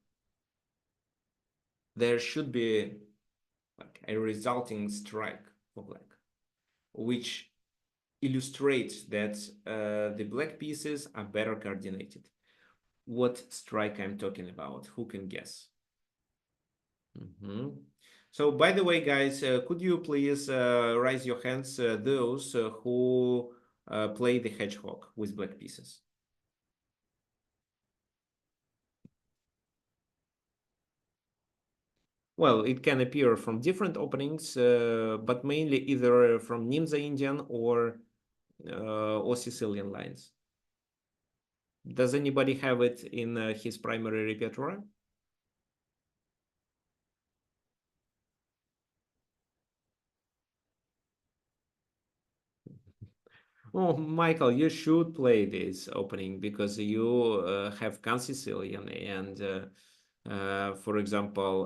There should be like a resulting strike for black, which illustrates that the black pieces are better coordinated. What strike I'm talking about? Who can guess? So, by the way, guys, could you please raise your hands, those who play the hedgehog with black pieces? Well, it can appear from different openings, but mainly either from Nimza Indian or Sicilian lines. Does anybody have it in his primary repertoire? Oh, Michael, you should play this opening because you have Sicilian, and for example,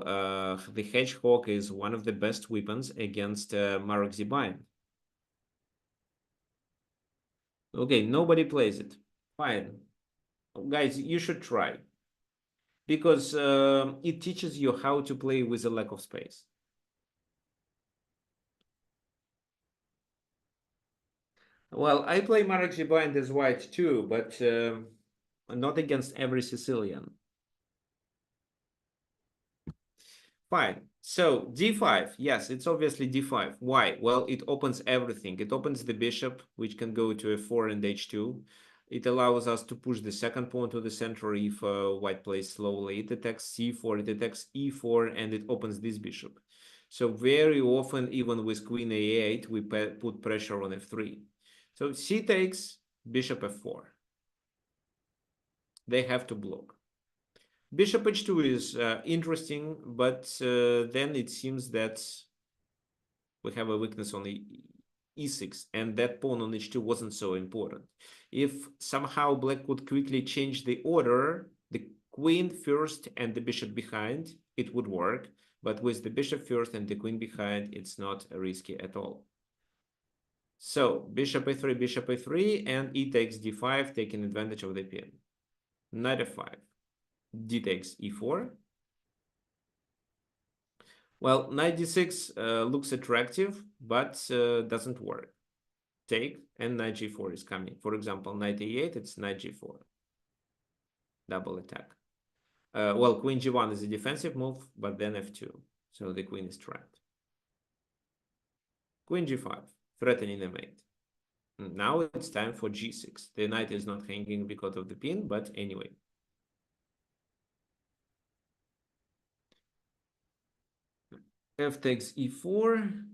the hedgehog is one of the best weapons against Marek Zibain. Okay, nobody plays it. Fine. Guys, you should try because it teaches you how to play with a lack of space. Well, I play Marek Blind as white too, but not against every Sicilian. Fine. So d5, yes, it's obviously d5. Why? Well, it opens everything. It opens the bishop, which can go to f4 and h2. It allows us to push the second pawn to the center if white plays slowly. It attacks c4, it attacks e4, and it opens this bishop. So very often, even with queen a8, we put pressure on f3. So c takes, bishop f4. They have to block. Bishop h2 is interesting, but then it seems that we have a weakness on the e6, and that pawn on h2 wasn't so important. If somehow black could quickly change the order, the queen first and the bishop behind, it would work. But with the bishop first and the queen behind, it's not risky at all. So bishop a3, and e takes d5, taking advantage of the pin. Knight f5, d takes e4. Well, knight d6 looks attractive, but doesn't work. Take, and knight g4 is coming. For example, knight e8, it's knight g4. Double attack. Well, queen g1 is a defensive move, but then f2. So the queen is trapped. Queen g5, threatening the mate. Now it's time for g6. The knight is not hanging because of the pin, but anyway. F takes e4.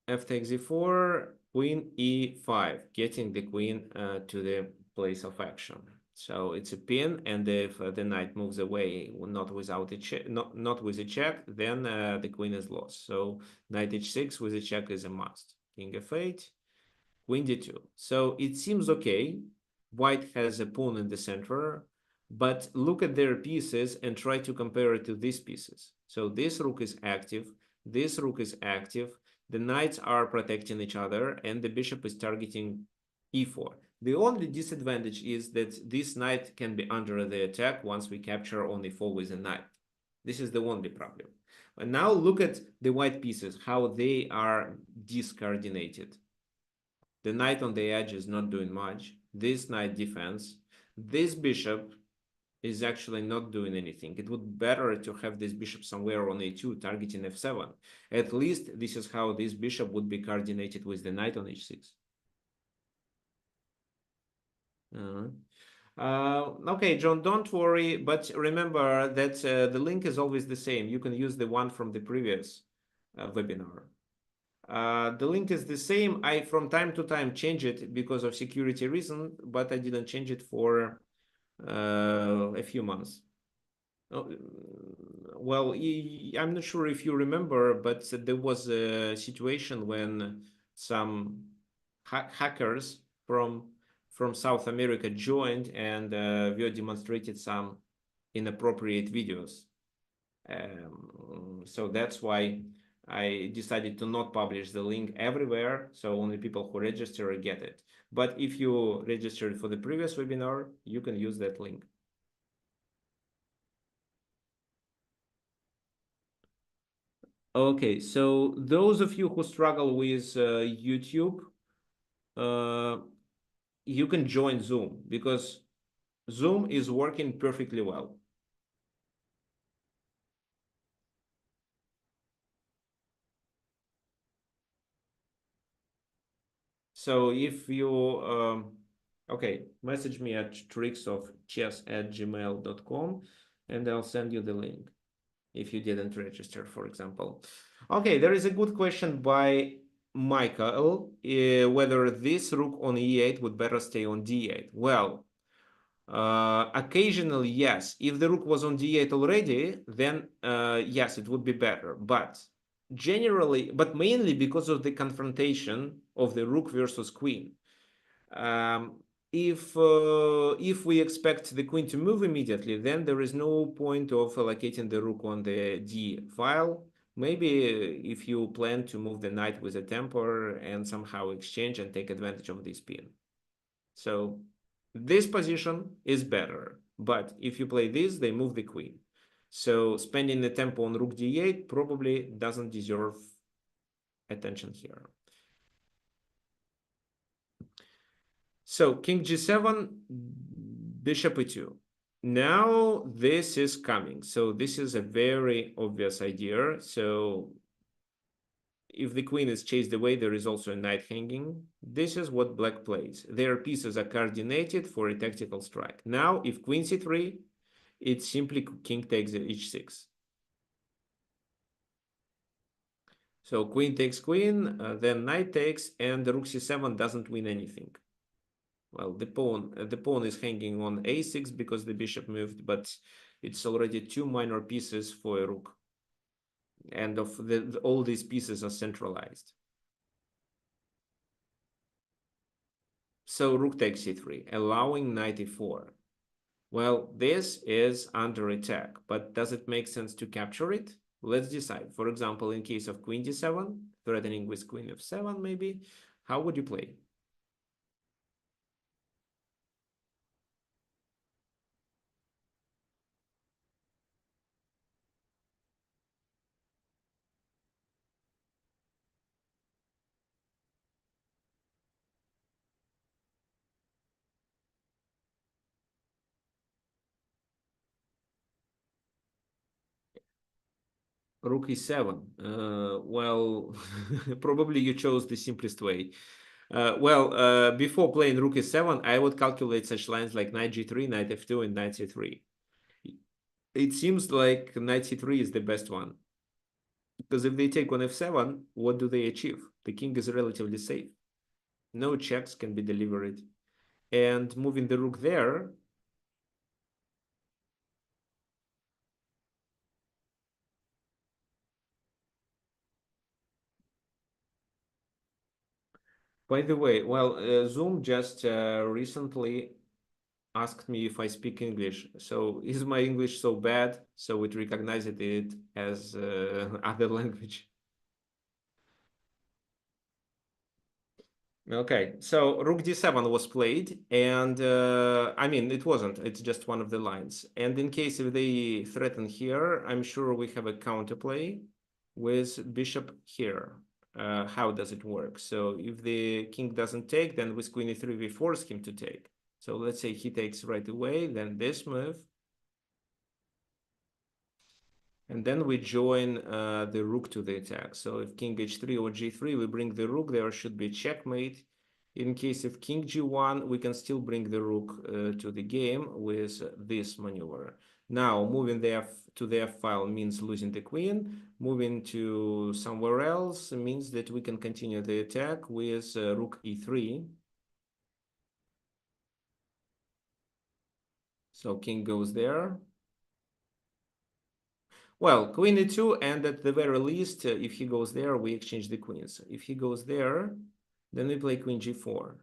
F takes e4, queen e5, getting the queen to the place of action. So it's a pin, and if the knight moves away, not without a check, not with a check, then the queen is lost. So knight h6 with a check is a must. King f8, queen d2. So it seems okay. White has a pawn in the center, but look at their pieces and try to compare it to these pieces. So this rook is active, this rook is active, the knights are protecting each other, and the bishop is targeting e4. The only disadvantage is that this knight can be under the attack once we capture on e4 with a knight. This is the only problem. And now look at the white pieces, how they are discoordinated. The knight on the edge is not doing much. This knight defends. This bishop is actually not doing anything. It would be better to have this bishop somewhere on a2 targeting f7. At least this is how this bishop would be coordinated with the knight on h6. Okay, John, don't worry, but remember that the link is always the same. You can use the one from the previous webinar. The link is the same. I from time to time change it because of security reason, but I didn't change it for a few months. Well, I'm not sure if you remember, but there was a situation when some hackers from South America joined, and we demonstrated some inappropriate videos. So that's why I decided to not publish the link everywhere, so only people who register get it. But if you registered for the previous webinar, you can use that link. Okay, so those of you who struggle with YouTube, you can join Zoom because Zoom is working perfectly well. So if you, okay, message me at tricksofchess@gmail.com and I'll send you the link if you didn't register, for example. Okay, there is a good question by Michael, whether this rook on e8 would better stay on d8. Well, occasionally, yes. If the rook was on d8 already, then yes, it would be better. But generally, but mainly because of the confrontation of the rook versus queen. If we expect the queen to move immediately, then there is no point of allocating the rook on the d file. Maybe if you plan to move the knight with a temper and somehow exchange and take advantage of this pin. So this position is better, but if you play this, they move the queen. So spending the tempo on rook d8 probably doesn't deserve attention here. So king g7, bishop e2. Now this is coming. So this is a very obvious idea. So if the queen is chased away, there is also a knight hanging. This is what black plays. Their pieces are coordinated for a tactical strike. Now, if queen c3, it's simply king takes h6. So queen takes queen, then knight takes, and the rook c7 doesn't win anything. Well, the pawn is hanging on a6 because the bishop moved, but it's already two minor pieces for a rook. And all these pieces are centralized. So rook takes c3, allowing knight e4. Well, this is under attack, but does it make sense to capture it? Let's decide. For example, in case of queen d7, threatening with queen f7 maybe, how would you play? Rook e7. Well, probably you chose the simplest way. Before playing rook e7, I would calculate such lines like knight g3, knight f2, and knight c3. It seems like knight c3 is the best one. Because if they take on f7, what do they achieve? The king is relatively safe. No checks can be delivered. And moving the rook there, by the way, Zoom just recently asked me if I speak English. So is my English so bad? So it recognized it as other language. Okay, so rook d7 was played, and I mean, it wasn't. It's just one of the lines. And in case if they threaten here, I'm sure we have a counterplay with bishop here. How does it work? So if the king doesn't take, then with queen e3, we force him to take. So let's say he takes right away, then this move. And then we join the rook to the attack. So if king h3 or g3, we bring the rook, there should be checkmate. In case of king g1, we can still bring the rook to the game with this maneuver. Now, moving to the f file means losing the queen. Moving to somewhere else means that we can continue the attack with rook e3. So king goes there. Well, queen e2, and at the very least, if he goes there, we exchange the queens. If he goes there, then we play queen g4.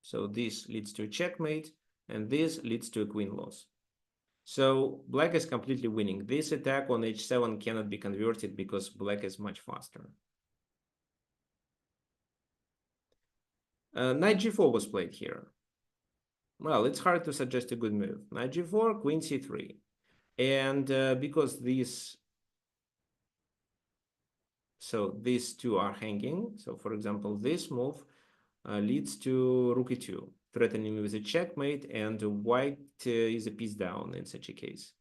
So this leads to a checkmate, and this leads to a queen loss. So black is completely winning. This attack on h7 cannot be converted because black is much faster. Knight g4 was played here. Well, it's hard to suggest a good move. Knight g4, queen c3. And because these two are hanging. So for example, this move leads to rook e2, threatening with a checkmate, and white is a piece down in such a case.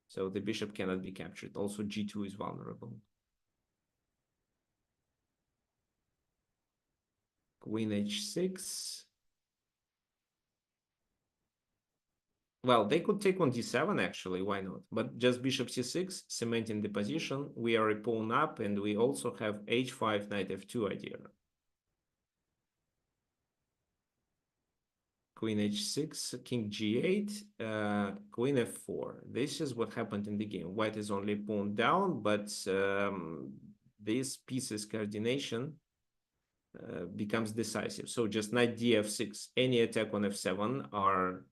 So the bishop cannot be captured. Also, g2 is vulnerable. Queen h6. Well, they could take on d7, actually. Why not? But just bishop c6, cementing the position. We are a pawn up, and we also have h5, knight f2 idea. Queen h6, king g8, queen f4. This is what happened in the game. White is only pawn down, but this piece's coordination becomes decisive. So just knight df6, any attack on f7 are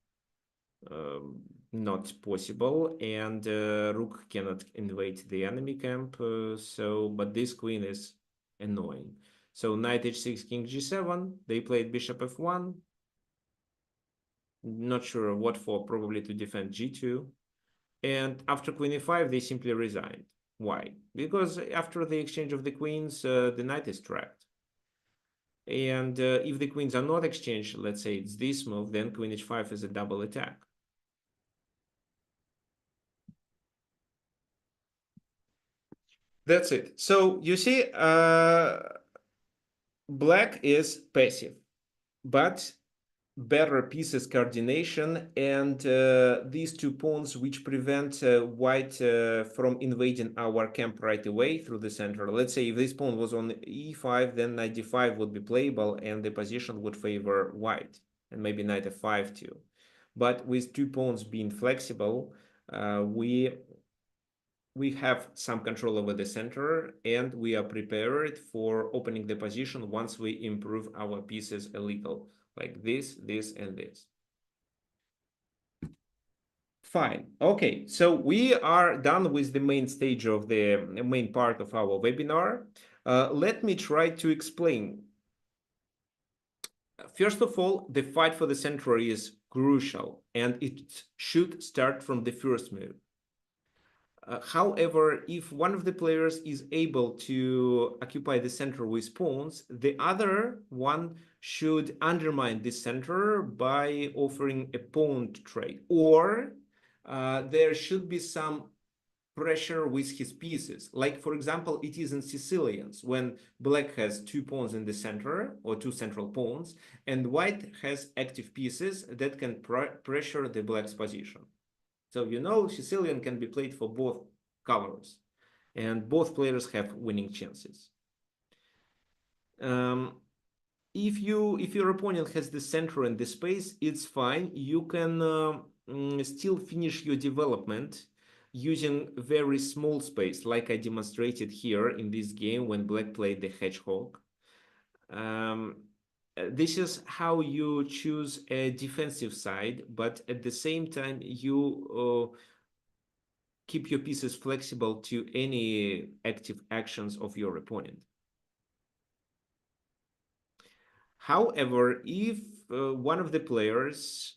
not possible, and rook cannot invade the enemy camp. But this queen is annoying. So knight h6, king g7. They played bishop f1. Not sure what for, probably to defend g2. And after queen e5, they simply resigned. Why? Because after the exchange of the queens, the knight is trapped. And if the queens are not exchanged, let's say it's this move, then queen h5 is a double attack. That's it. So you see, black is passive, but better pieces coordination and these two pawns which prevent white from invading our camp right away through the center. Let's say if this pawn was on e5, then knight d5 would be playable and the position would favor white, and maybe knight f5 too. But with two pawns being flexible, we have some control over the center, and we are prepared for opening the position once we improve our pieces a little, like this, and this. Fine. Okay, so we are done with the main stage of the main part of our webinar. Let me try to explain. First of all, the fight for the center is crucial, and it should start from the first move. However, if one of the players is able to occupy the center with pawns, the other one should undermine the center by offering a pawn trade, or there should be some pressure with his pieces. Like, for example, it is in Sicilians, when black has two pawns in the center, or two central pawns, and white has active pieces that can pressure the black's position. So you know Sicilian can be played for both colors, and both players have winning chances. If your opponent has the center and the space, it's fine. You can still finish your development using very small space, like I demonstrated here in this game when black played the hedgehog. This is how you choose a defensive side, but at the same time you keep your pieces flexible to any active actions of your opponent. However, if one of the players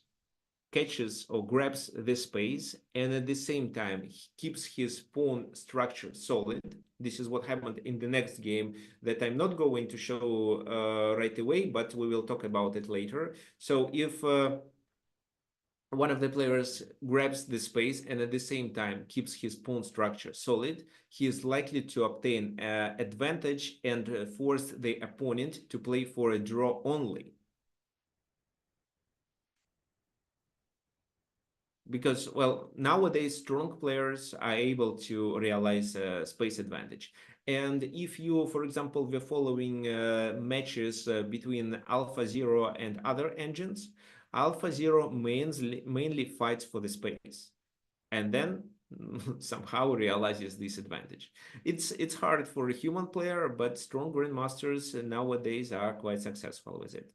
catches or grabs the space and at the same time keeps his pawn structure solid, this is what happened in the next game that I'm not going to show right away, but we will talk about it later. So if one of the players grabs the space and at the same time keeps his pawn structure solid, he is likely to obtain advantage and force the opponent to play for a draw only. Because, well, nowadays strong players are able to realize space advantage. And if you, for example, were following matches between AlphaZero and other engines, AlphaZero mainly fights for the space and then somehow realizes this advantage. It's hard for a human player, but strong grandmasters nowadays are quite successful with it.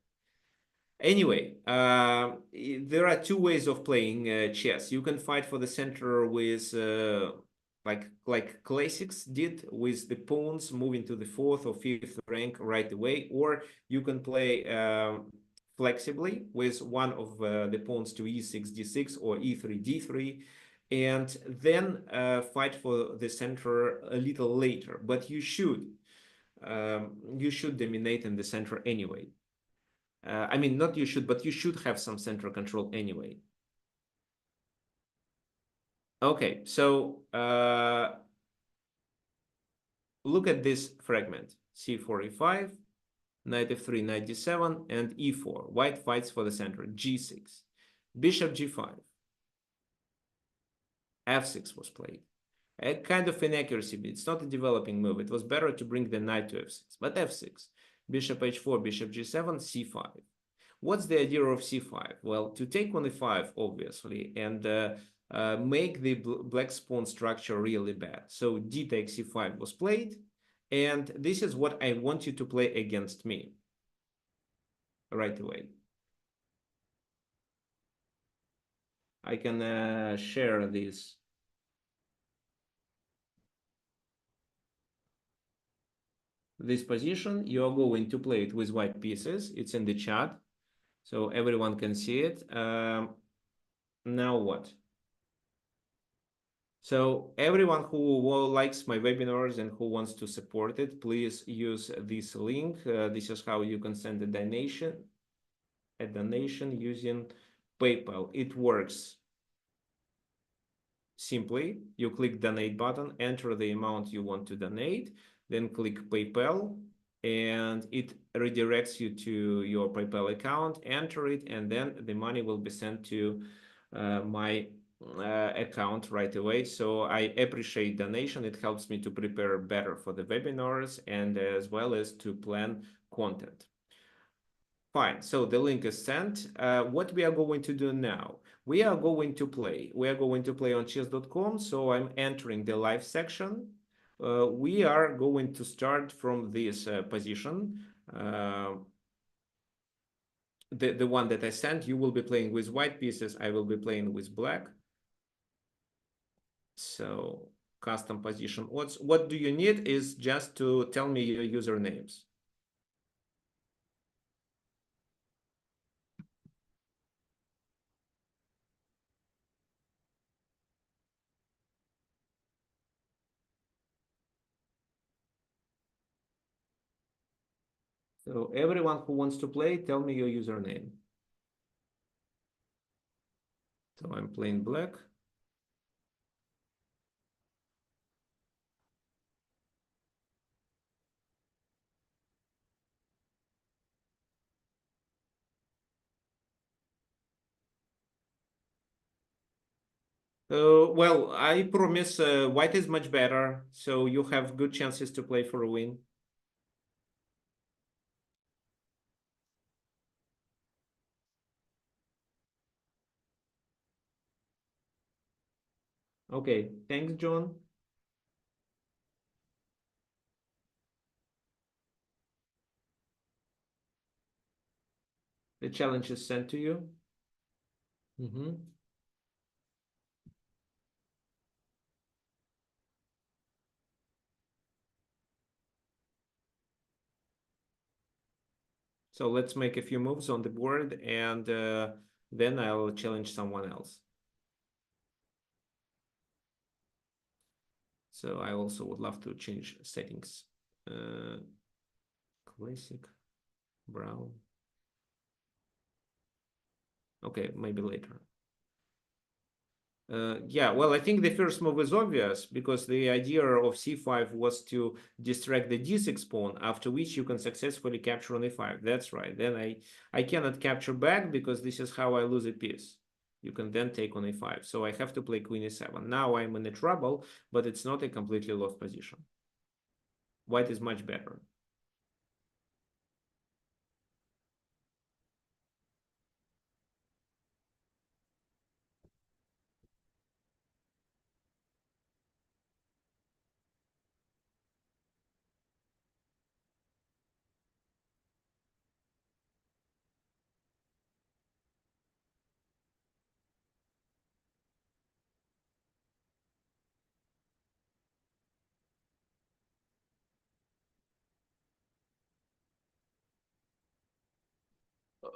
Anyway, there are two ways of playing chess. You can fight for the center with like classics did, with the pawns moving to the fourth or fifth rank right away, or you can play flexibly with one of the pawns to e6, d6, or e3, d3, and then fight for the center a little later. But you should dominate in the center anyway. I mean, not you should, but you should have some center control anyway. Okay, so look at this fragment. c4, e5, knight f3, knight d7, and e4. White fights for the center. g6. Bishop g5. f6 was played. A kind of inaccuracy. It's not a developing move. It was better to bring the knight to f6. But f6. Bishop h4, bishop g7, c5. What's the idea of c5? Well, to take on e5, obviously, and make the black pawn structure really bad. So d takes e5 was played, and this is what I want you to play against me right away. I can share this. This position, you're going to play it with white pieces. It's in the chat, so everyone can see it. Now what? So everyone who likes my webinars and who wants to support it, please use this link. This is how you can send a donation using PayPal. It works simply. You click donate button, enter the amount you want to donate, then click PayPal, and it redirects you to your PayPal account, enter it, and then the money will be sent to my account right away. So I appreciate donation. It helps me to prepare better for the webinars and as well as to plan content. Fine, so the link is sent. What we are going to do now? We are going to play. We are going to play on chess.com. So I'm entering the live section. We are going to start from this position. The one that I sent, you will be playing with white pieces. I will be playing with black. So custom position odds. What do you need is just to tell me your usernames. So everyone who wants to play, tell me your username. So I'm playing black. Well, I promise white is much better, so you have good chances to play for a win. Okay, thanks, John. The challenge is sent to you. So let's make a few moves on the board, and then I'll challenge someone else. So I also would love to change settings. Classic, brown. Okay, maybe later. Yeah, well, I think the first move is obvious because the idea of c5 was to distract the d6 pawn, after which you can successfully capture on e5. That's right. Then I cannot capture back because this is how I lose a piece. You can then take on e5. So I have to play queen e7. Now I'm in a trouble, but it's not a completely lost position. White is much better.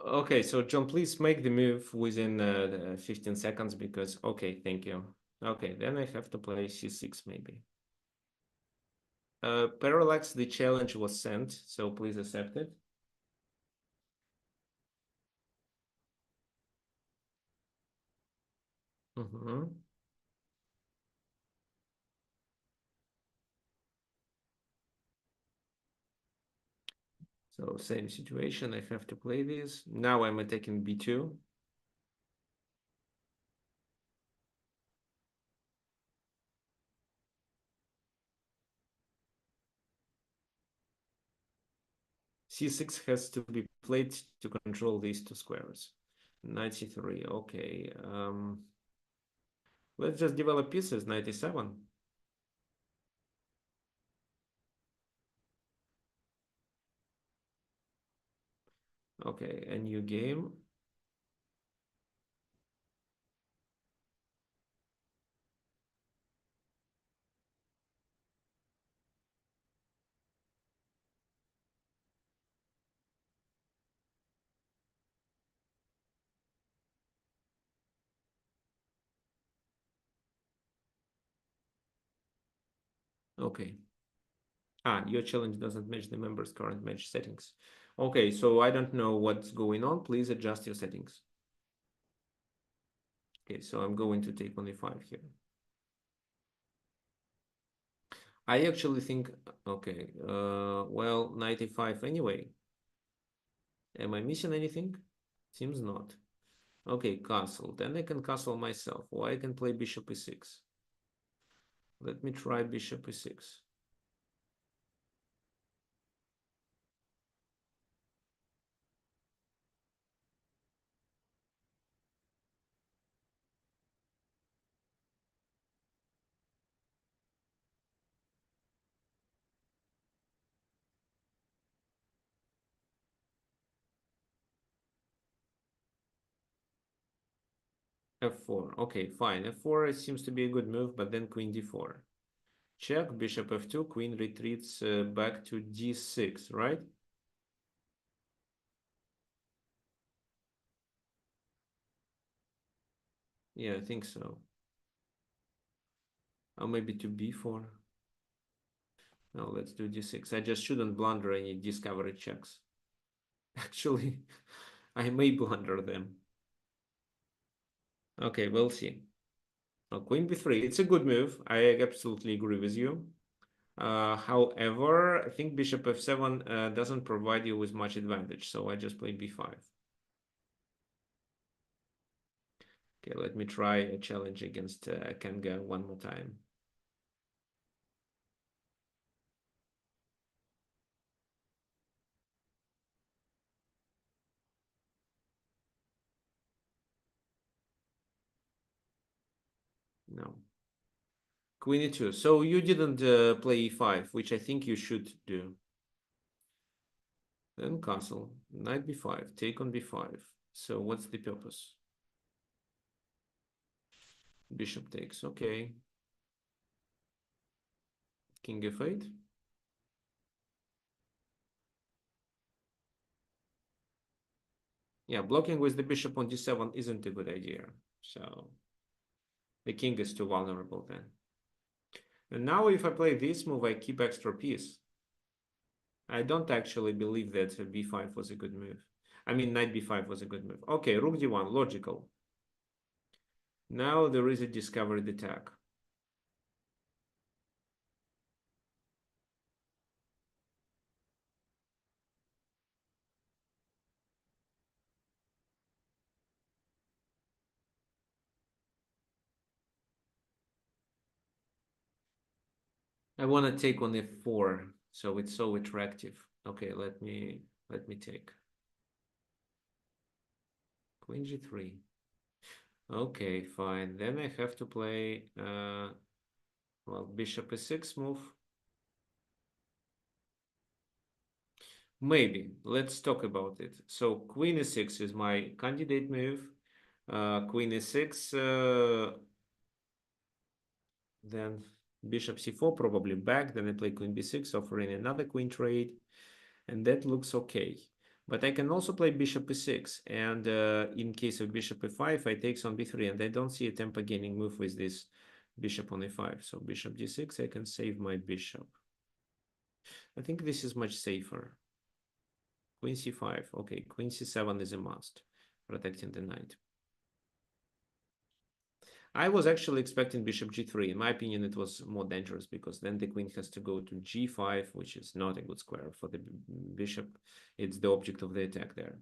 Okay, so John, please make the move within 15 seconds because, okay, thank you. Okay, then I have to play c6 maybe. Parallax, the challenge was sent, so please accept it. So same situation, I have to play this. Now I'm attacking b2. c6 has to be played to control these two squares. Knight c3, okay. Let's just develop pieces, knight e7. Okay, a new game. Okay. Your challenge doesn't match the member's current match settings. Okay, so I don't know what's going on. Please adjust your settings. Okay, so I'm going to take only 5 here. I actually think, okay, well, 95 anyway. Am I missing anything? Seems not. Okay, castle. Then I can castle myself, or I can play bishop e6. Let me try bishop e6. F4. Okay, fine. F4 it seems to be a good move, but then queen d4. Check, bishop f2, queen retreats back to d6, right? Yeah, I think so. Or maybe to b4. No, let's do d6. I just shouldn't blunder any discovery checks. Actually, I may blunder them. Okay, we'll see. Oh, queen b3. It's a good move. I absolutely agree with you. However, I think bishop f7 doesn't provide you with much advantage, so I just play b5. Okay, let me try a challenge against Kanga one more time. No. Queen e2. So you didn't play e5, which I think you should do. Then castle. Knight b5. Take on b5. So what's the purpose? Bishop takes. Okay. King f8. Yeah, blocking with the bishop on d7 isn't a good idea. So the king is too vulnerable then. And now if I play this move, I keep extra piece. I don't actually believe that b5 was a good move. I mean, knight b5 was a good move. Okay, rook d1, logical. Now there is a discovered attack. I want to take on f4, so it's so attractive. Okay, let me take. Queen g3. Okay, fine. Then I have to play well, bishop e6 move. Maybe. Let's talk about it. So queen e6 is my candidate move. Queen e6, then bishop c4 probably back. Then I play queen b6, offering another queen trade, and that looks okay. But I can also play bishop e6, and in case of bishop e5, I take on b3, and I don't see a tempo gaining move with this bishop on e5. So bishop d6, I can save my bishop. I think this is much safer. Queen c5. Okay, queen c7 is a must, protecting the knight. I was actually expecting bishop g3. In my opinion, it was more dangerous because then the queen has to go to g5, which is not a good square for the bishop. It's the object of the attack there.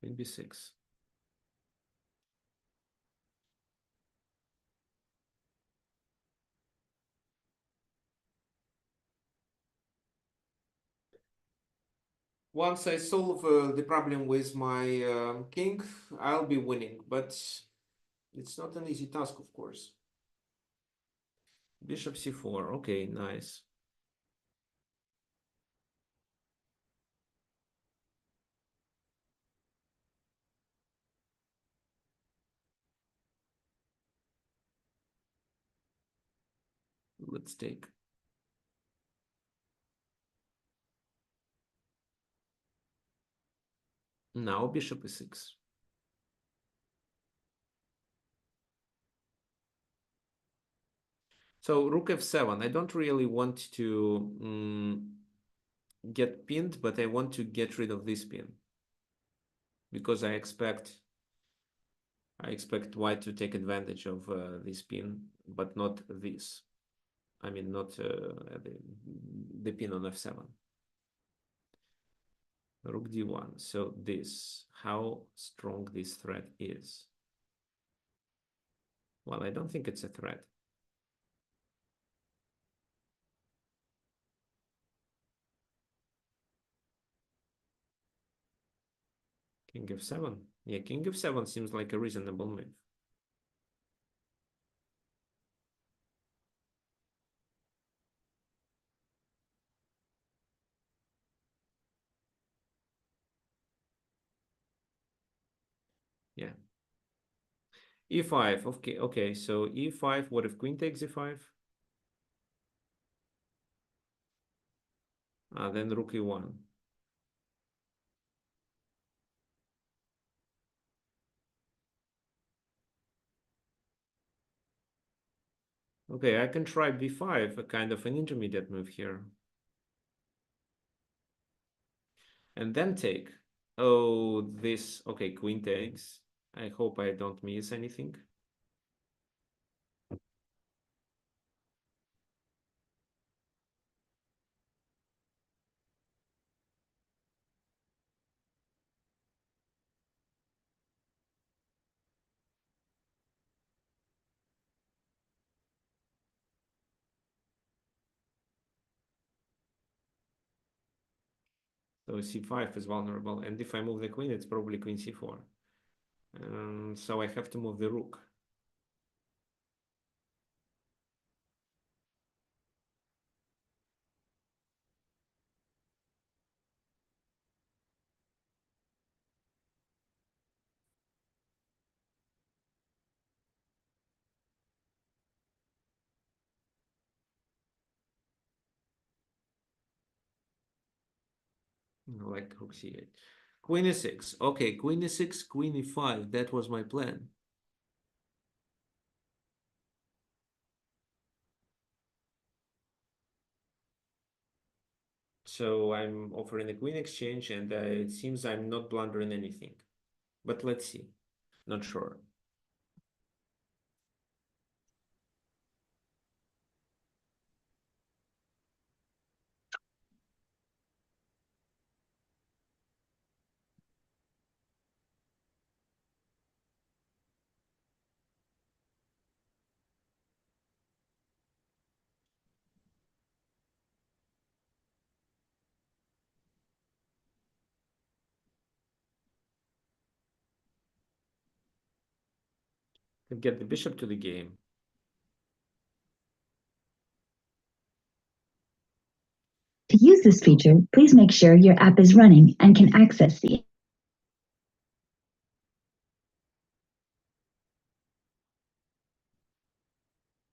Queen b6. Once I solve the problem with my king, I'll be winning, but it's not an easy task, of course. Bishop c4. Okay, nice. Let's take. Now bishop e6. So rook f7. I don't really want to get pinned, but I want to get rid of this pin because I expect white to take advantage of this pin, but not this. I mean, not the pin on f7. Rook d1. So this, how strong this threat is. Well, I don't think it's a threat. King f7. Yeah, king f7 seems like a reasonable move. Yeah. e5. Okay, okay. So e5. What if queen takes e5? Then rook e1. Okay, I can try b5, a kind of an intermediate move here. And then take. Oh, this. Okay, queen takes. I hope I don't miss anything. So c5 is vulnerable. And if I move the queen, it's probably queen c4. So I have to move the rook. Like rook c8. Queen e6. Okay, queen e6, queen e5. That was my plan. So I'm offering a queen exchange, and it seems I'm not blundering anything. But let's see. Not sure. Can get the bishop to the game. To use this feature, please make sure your app is running and can access the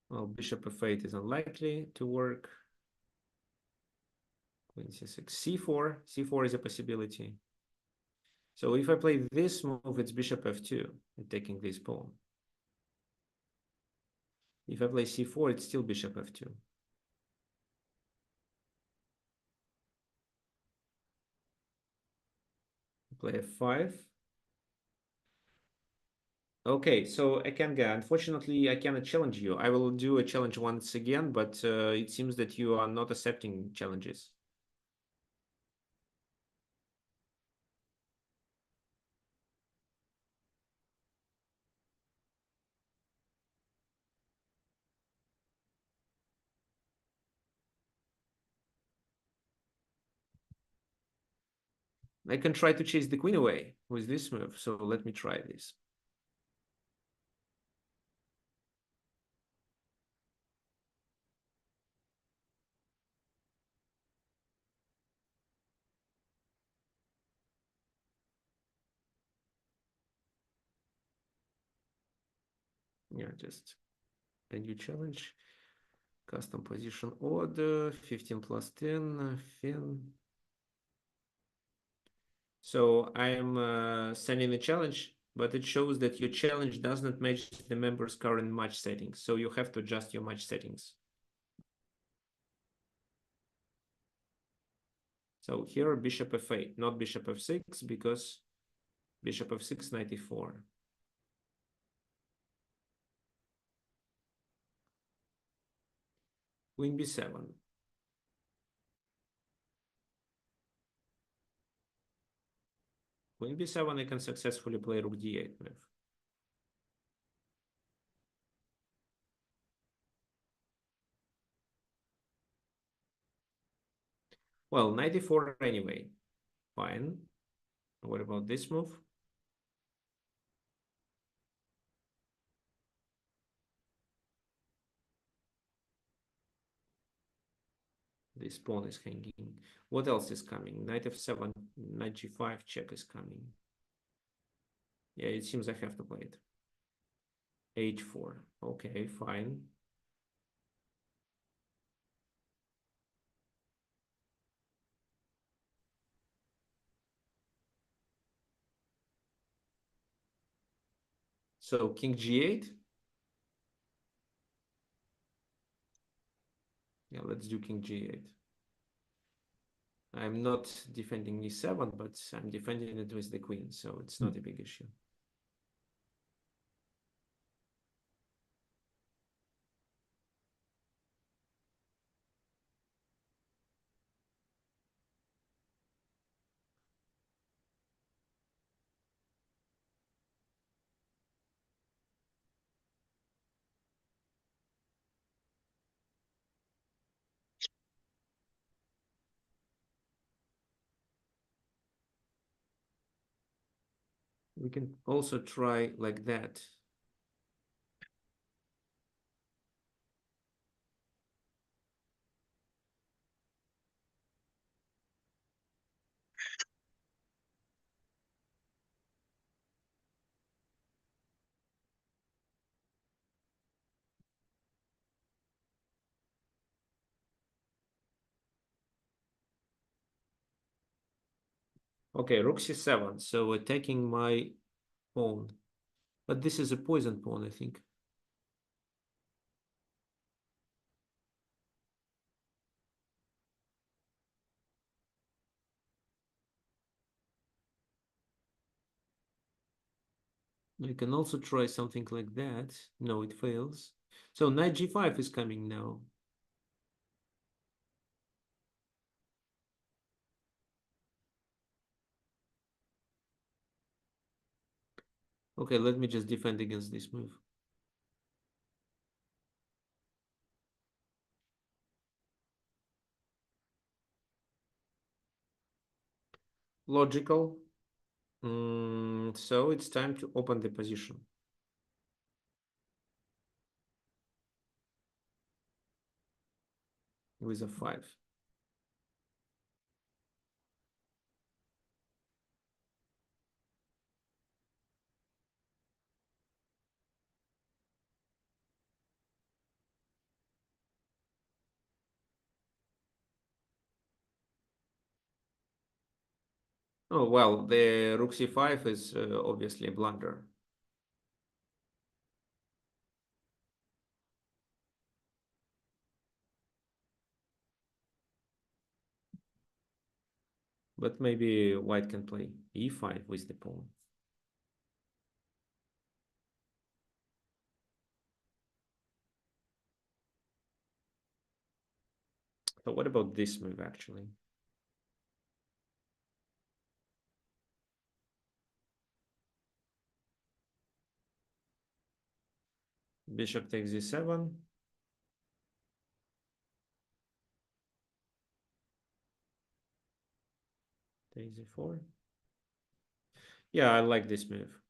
Well, bishop f8 is unlikely to work. Queen c6, c4. c4 is a possibility. So if I play this move, it's bishop f2, and taking this pawn. If I play c4, it's still bishop f2. Play f5. Okay, so Akenga, unfortunately, I cannot challenge you. I will do a challenge once again, but it seems that you are not accepting challenges. I can try to chase the queen away with this move, so let me try this. Yeah, just a new challenge. Custom position order, 15 plus 10, fin. So I'm sending a challenge, but it shows that your challenge does not match the member's current match settings. So you have to adjust your match settings. So here bishop f8, not bishop f6, because bishop f6, 94. Queen b7. Queen b7, I can successfully play rook d8 move. Well, 94 anyway. Fine. What about this move? This pawn is hanging. What else is coming? Knight f7, knight g5, check is coming. Yeah, it seems I have to play it. h4. Okay, fine. So king g8. Yeah, let's do king g8. I'm not defending e7, but I'm defending it with the queen, so it's not a big issue. We can also try like that. Okay, rook c7, so attacking my pawn. But this is a poison pawn, I think. I can also try something like that. No, it fails. So knight g5 is coming now. Okay, let me just defend against this move. Logical. So it's time to open the position. With a 5. Oh, well, the rook c5 is obviously a blunder. But maybe white can play e5 with the pawn. So what about this move, actually? Bishop takes e7. Takes e4. Yeah, I like this move.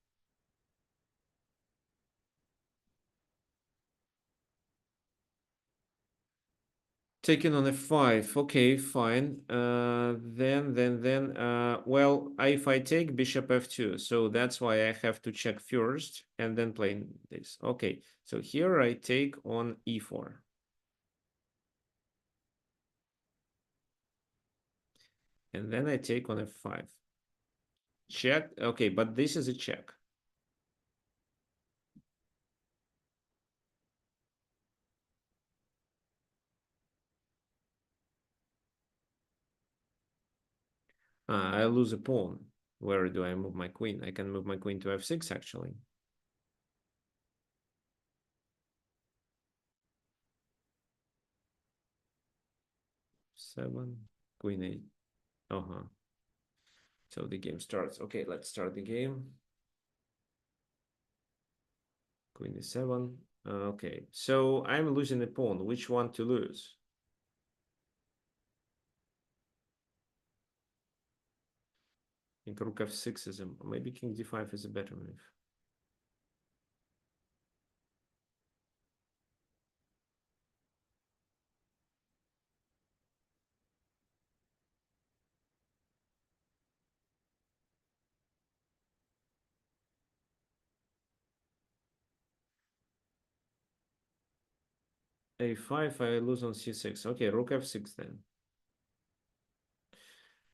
Taken on f5. Okay, fine. Well, if I take bishop f2, so that's why I have to check first and then play this. Okay, so here I take on e4. And then I take on f5. Check. Okay, but this is a check. I lose a pawn. Where do I move my queen? I can move my queen to f6 actually. Seven, queen eight. Uh-huh. So the game starts. Okay, let's start the game. Queen is seven. Okay, so I'm losing a pawn. Which one to lose? I think rook f6 is maybe king d5 is a better move. a5, I lose on c6. Okay, rook f6 then.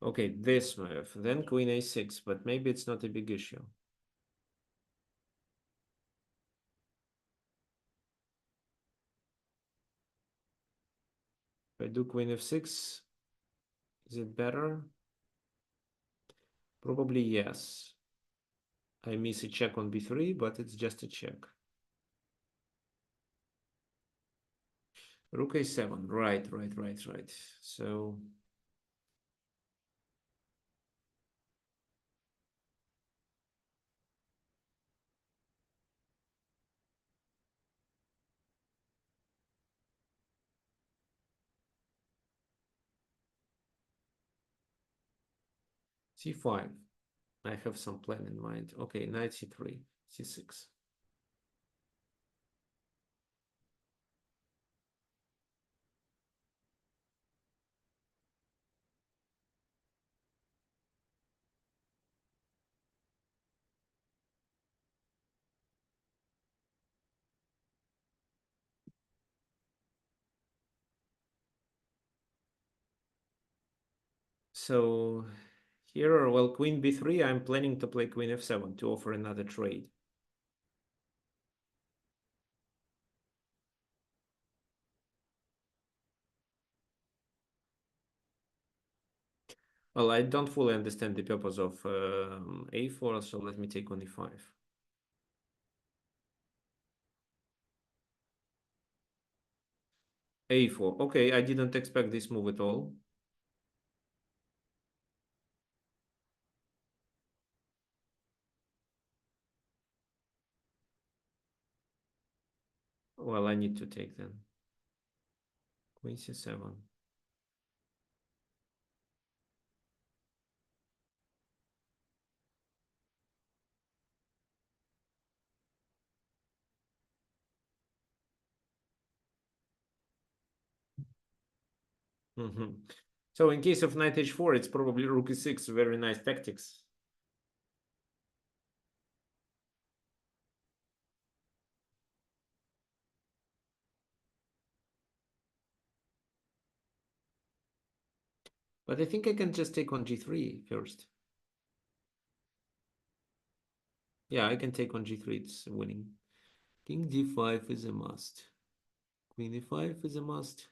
Okay, this move. Then queen a6, but maybe it's not a big issue. If I do queen f6, is it better? Probably yes. I miss a check on b3, but it's just a check. Rook a7, right. So c5. I have some plan in mind. Okay, knight c3, c6. So here, well, queen b3, I'm planning to play queen f7 to offer another trade. Well, I don't fully understand the purpose of a4, so let me take on e5. a4. Okay, I didn't expect this move at all. Well, I need to take then. Queen c7. So in case of knight h4, it's probably rook e6, very nice tactics. But I think I can just take on g3 first. Yeah, I can take on g3, it's winning. King d5 is a must. Queen e5 is a must.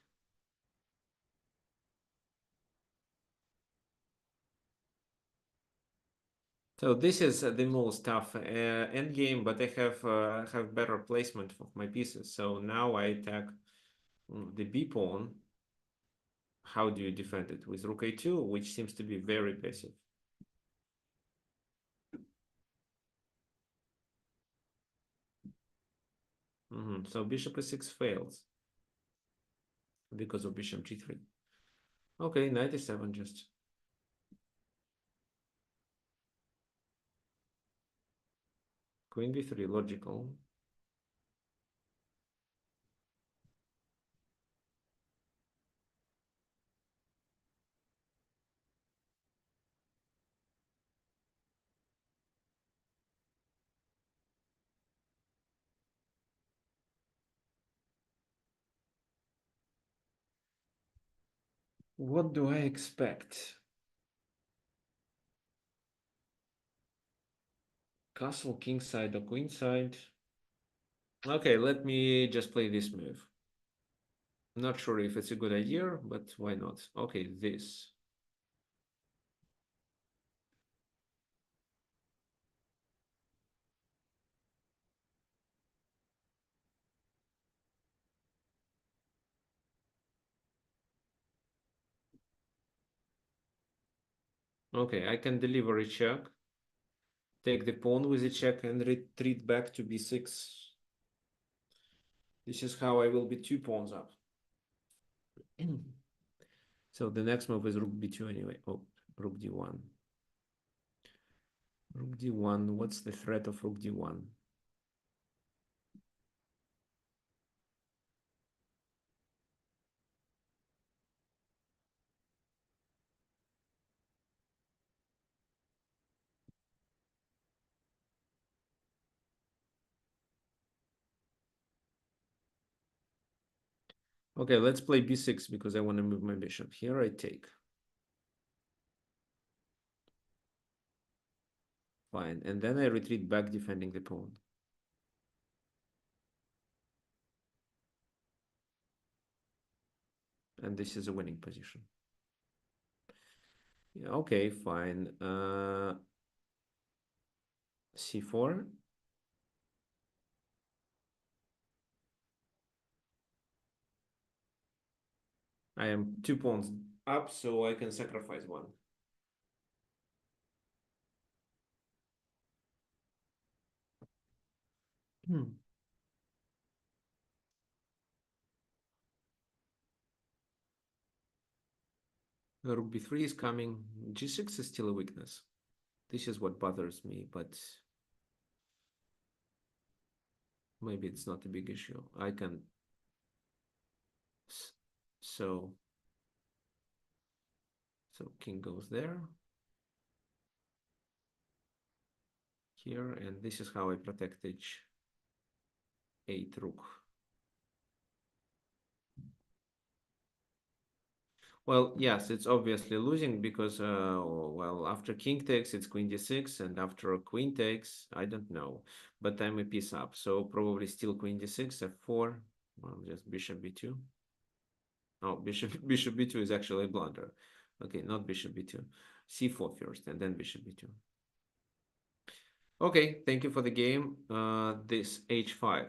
So this is the most tough endgame, but I have better placement of my pieces. So now I attack the b pawn. How do you defend it? With rook a2, which seems to be very passive. So bishop e6 fails because of bishop g3. Okay, knight e7 just. Queen b3, logical. What do I expect? castle, king side or queen side. Okay, let me just play this move. Not sure if it's a good idea, but why not? Okay, this. Okay, I can deliver a check, take the pawn with a check and retreat back to b6. This is how I will be 2 pawns up. So the next move is rook b2 anyway. Oh, rook d1. Rook d1, what's the threat of rook d1? Okay, let's play b6 because I want to move my bishop. Here I take. Fine, and then I retreat back defending the pawn. And this is a winning position. Yeah, okay, fine. c4. I am 2 pawns up, so I can sacrifice one. Rook b3 is coming. g6 is still a weakness. This is what bothers me, but maybe it's not a big issue. I can. So king goes there. Here, and this is how I protect h8 rook. Well, yes, it's obviously losing because, well, after king takes, it's queen d6, and after queen takes, I don't know, but I'm a piece up, so probably still queen d6, f4, well, just bishop b2. Oh, bishop b2 is actually a blunder. Okay, not bishop b2, c4 first, and then bishop b2. Okay, thank you for the game. This h5.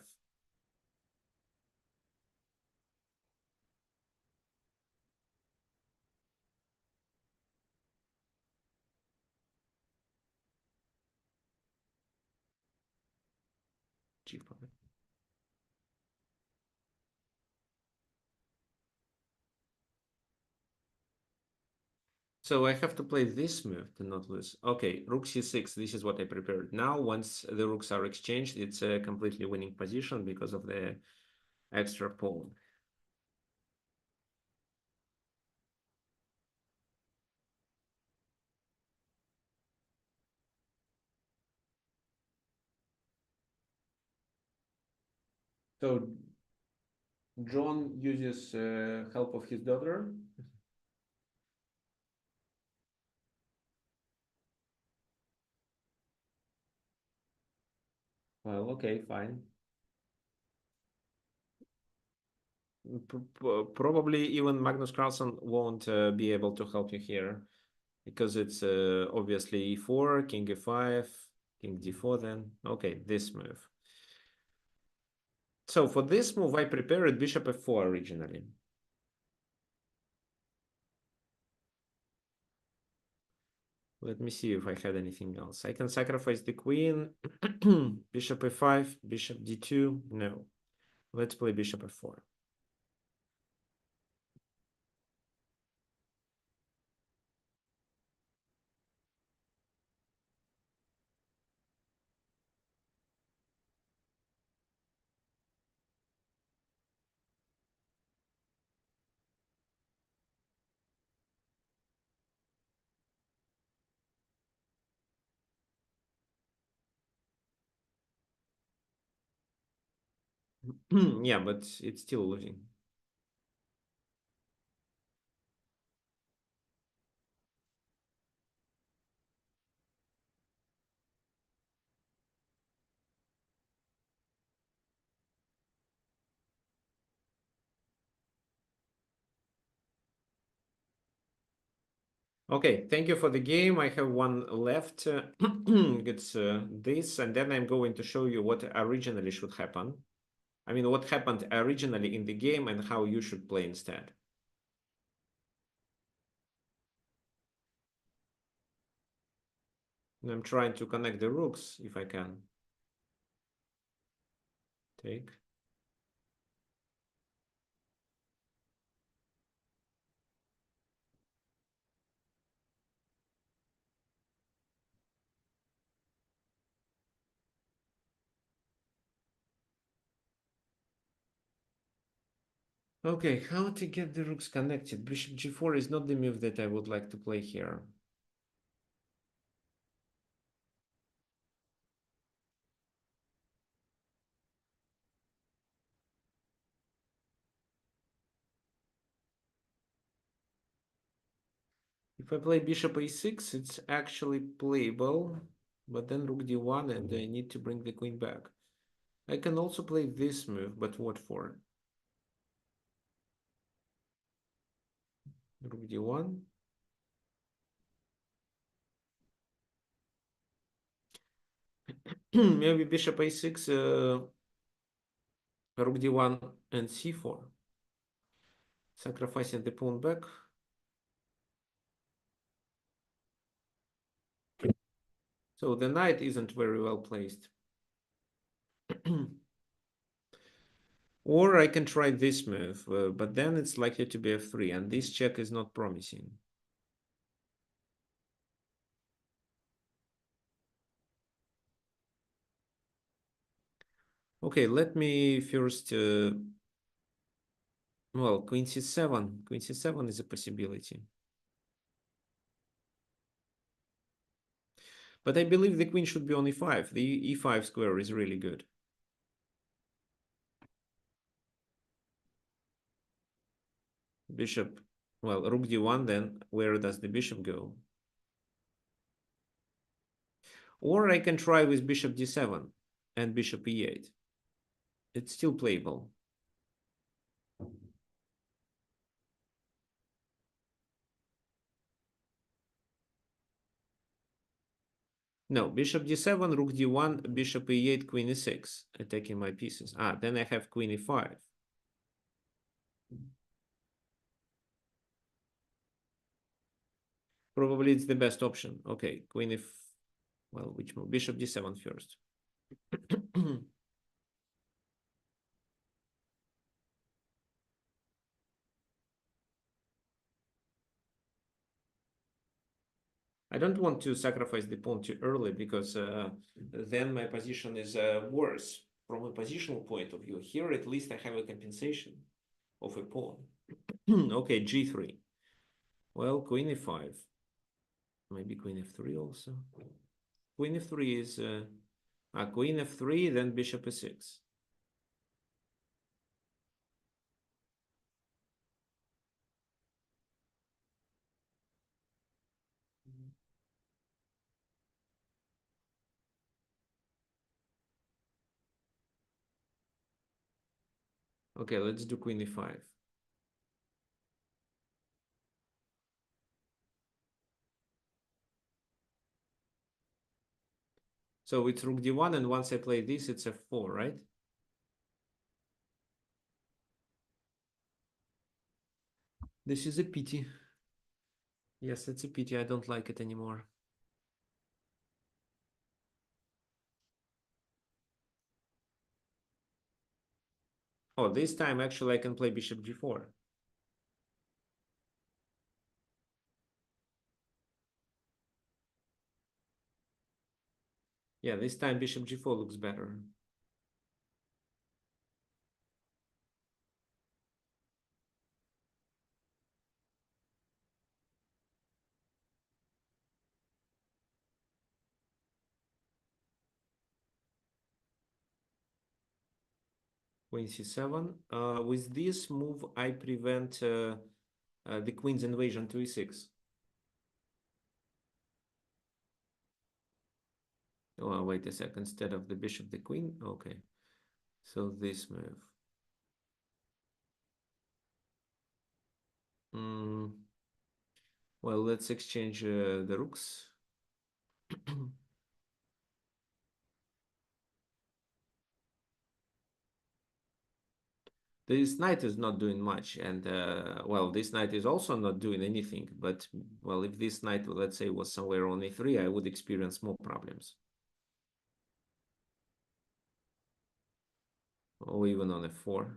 g5. So I have to play this move to not lose. Okay, rook c6, this is what I prepared. Now, once the rooks are exchanged, it's a completely winning position because of the extra pawn. So John uses help of his daughter. Well, okay, fine. Probably even Magnus Carlsen won't be able to help you here because it's obviously e4, king e5, king d4 then. Okay, this move. So for this move, I prepared bishop f4 originally. Let me see if I had anything else. I can sacrifice the queen. Bishop f5, bishop d2. No. Let's play bishop f4. Yeah, but it's still losing. Okay, thank you for the game. I have one left. It's this, and then I'm going to show you what originally should happen. I mean, what happened originally in the game and how you should play instead. And I'm trying to connect the rooks if I can. Take. Okay, how to get the rooks connected? Bishop g4 is not the move that I would like to play here. If I play bishop a6, it's actually playable, but then rook d1 and I need to bring the queen back. I can also play this move, but what for? Rook d1. Maybe bishop a6, rook d1 and c4. Sacrificing the pawn back. So the knight isn't very well placed. Or I can try this move, but then it's likely to be f3, and this check is not promising. Okay, let me first, well, queen c7. Queen c7 is a possibility. But I believe the queen should be on e5. The e5 square is really good. Bishop, well, rook d1, then where does the bishop go? Or I can try with bishop d7 and bishop e8. It's still playable. No, bishop d7, rook d1, bishop e8, queen e6, attacking my pieces. Ah, then I have queen e5. Probably it's the best option. Okay, queen if, well, which move? Bishop d7 first. I don't want to sacrifice the pawn too early because then my position is worse from a positional point of view. Here, at least I have a compensation of a pawn. Okay, g3. Well, queen e5. Maybe queen f3 also. Queen f3 is queen f3, then bishop e6. Okay, let's do queen e5. So it's rook d1, and once I play this, it's f4, right? This is a pity. Yes, it's a pity. I don't like it anymore. Oh, this time actually I can play bishop g4. Yeah, this time bishop g4 looks better. Queen c7. With this move, I prevent the queen's invasion to e6. Oh, wait a second. Instead of the bishop, the queen. Okay. So this move. Well, let's exchange the rooks. This knight is not doing much, and well, this knight is also not doing anything. But well, if this knight, let's say, was somewhere on e3, I would experience more problems, or even on f4.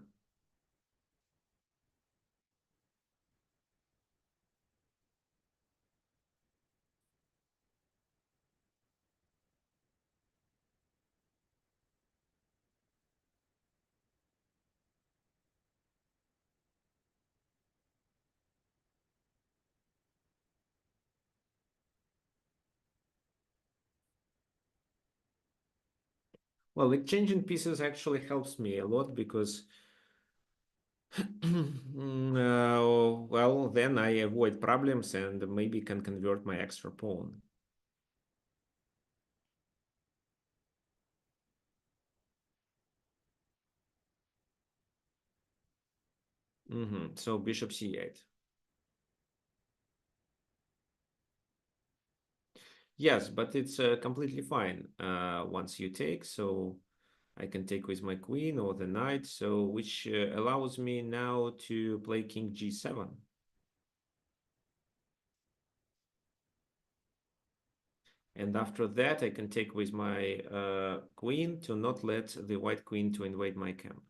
Well, exchanging pieces actually helps me a lot because, well, then I avoid problems and maybe can convert my extra pawn. So bishop c8. Yes, but it's completely fine once you take. So I can take with my queen or the knight, so which allows me now to play king g7. And after that, I can take with my queen to not let the white queen to invade my camp.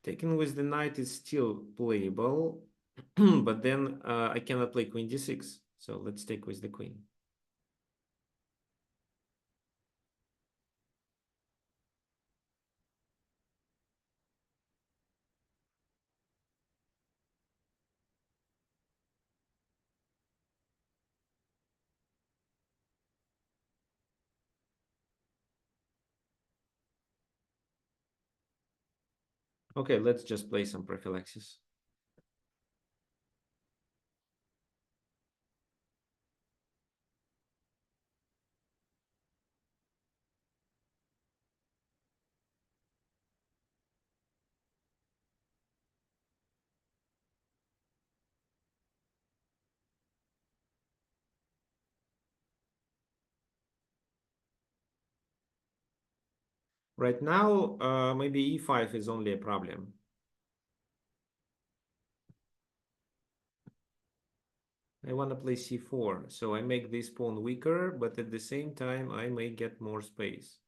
Taking with the knight is still playable, but then I cannot play queen d6. So let's take with the queen. Okay, let's just play some prophylaxis. Right now, maybe e5 is only a problem. I want to play c4, so I make this pawn weaker, but at the same time, I may get more space.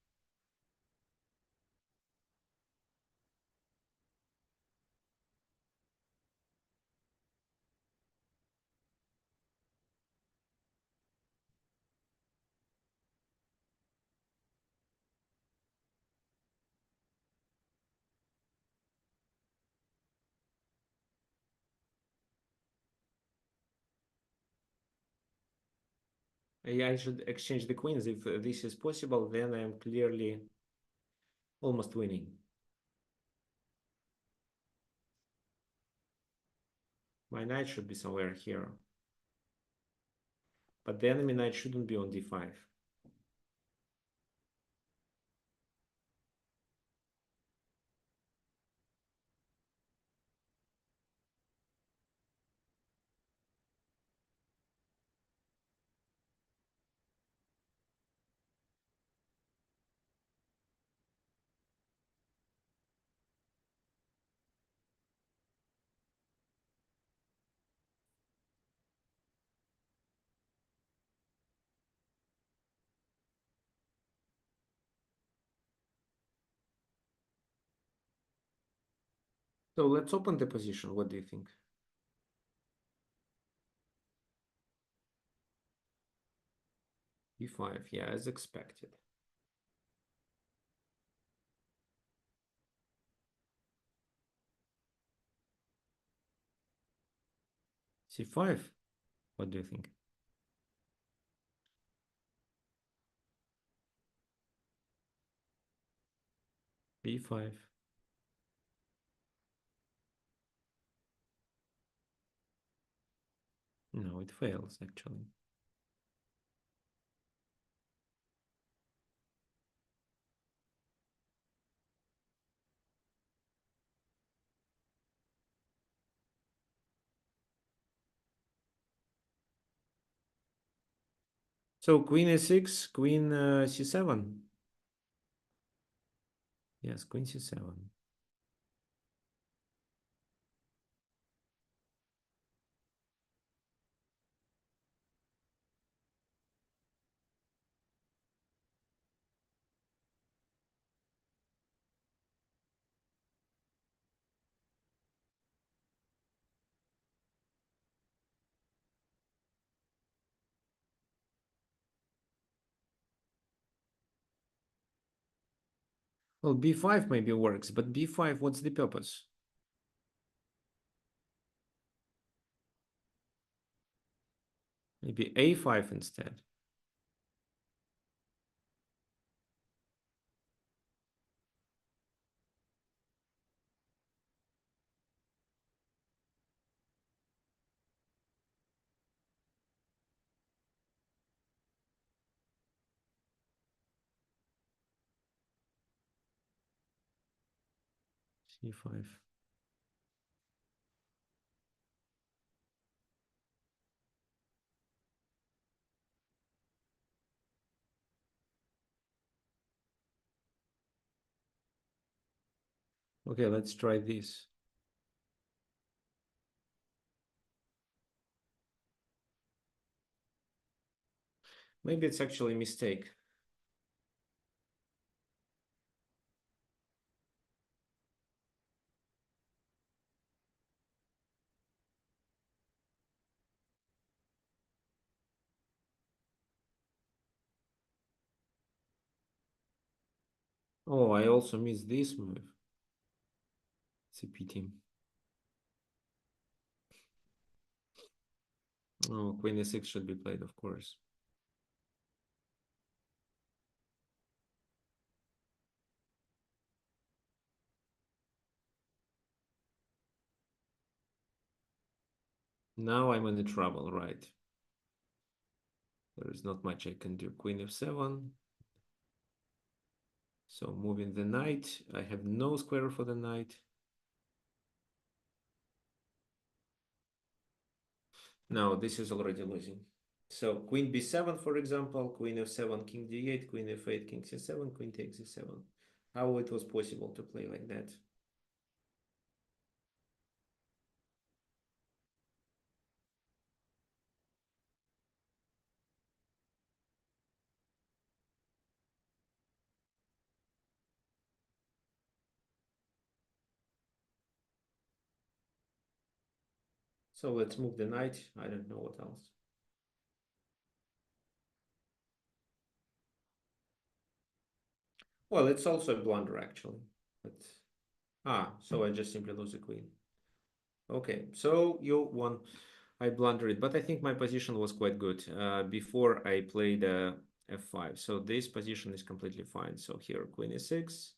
I should exchange the queens. If this is possible, then I am clearly almost winning. My knight should be somewhere here. But the enemy knight shouldn't be on d5. So let's open the position. What do you think? e5, yeah, as expected. c5, what do you think? b5. No, it fails actually. So queen a6, queen c7. Yes, queen c7. Well, b5 maybe works, but b5, what's the purpose? Maybe a5 instead. c5. Okay, let's try this. Maybe it's actually a mistake. Oh, I also missed this move. It's a pity. Oh, queen a6 should be played, of course. Now I'm in the trouble, right? There is not much I can do. Queen f7. So moving the knight. I have no square for the knight. No, this is already losing. So queen b7, for example, queen f7, king d8, queen f8, king c7, queen takes c7. How it was possible to play like that? So let's move the knight. I don't know what else. Well, it's also a blunder, actually. But, so I just simply lose a queen. Okay, so you won. I blundered, but I think my position was quite good before I played f5. So this position is completely fine. So here, queen e6,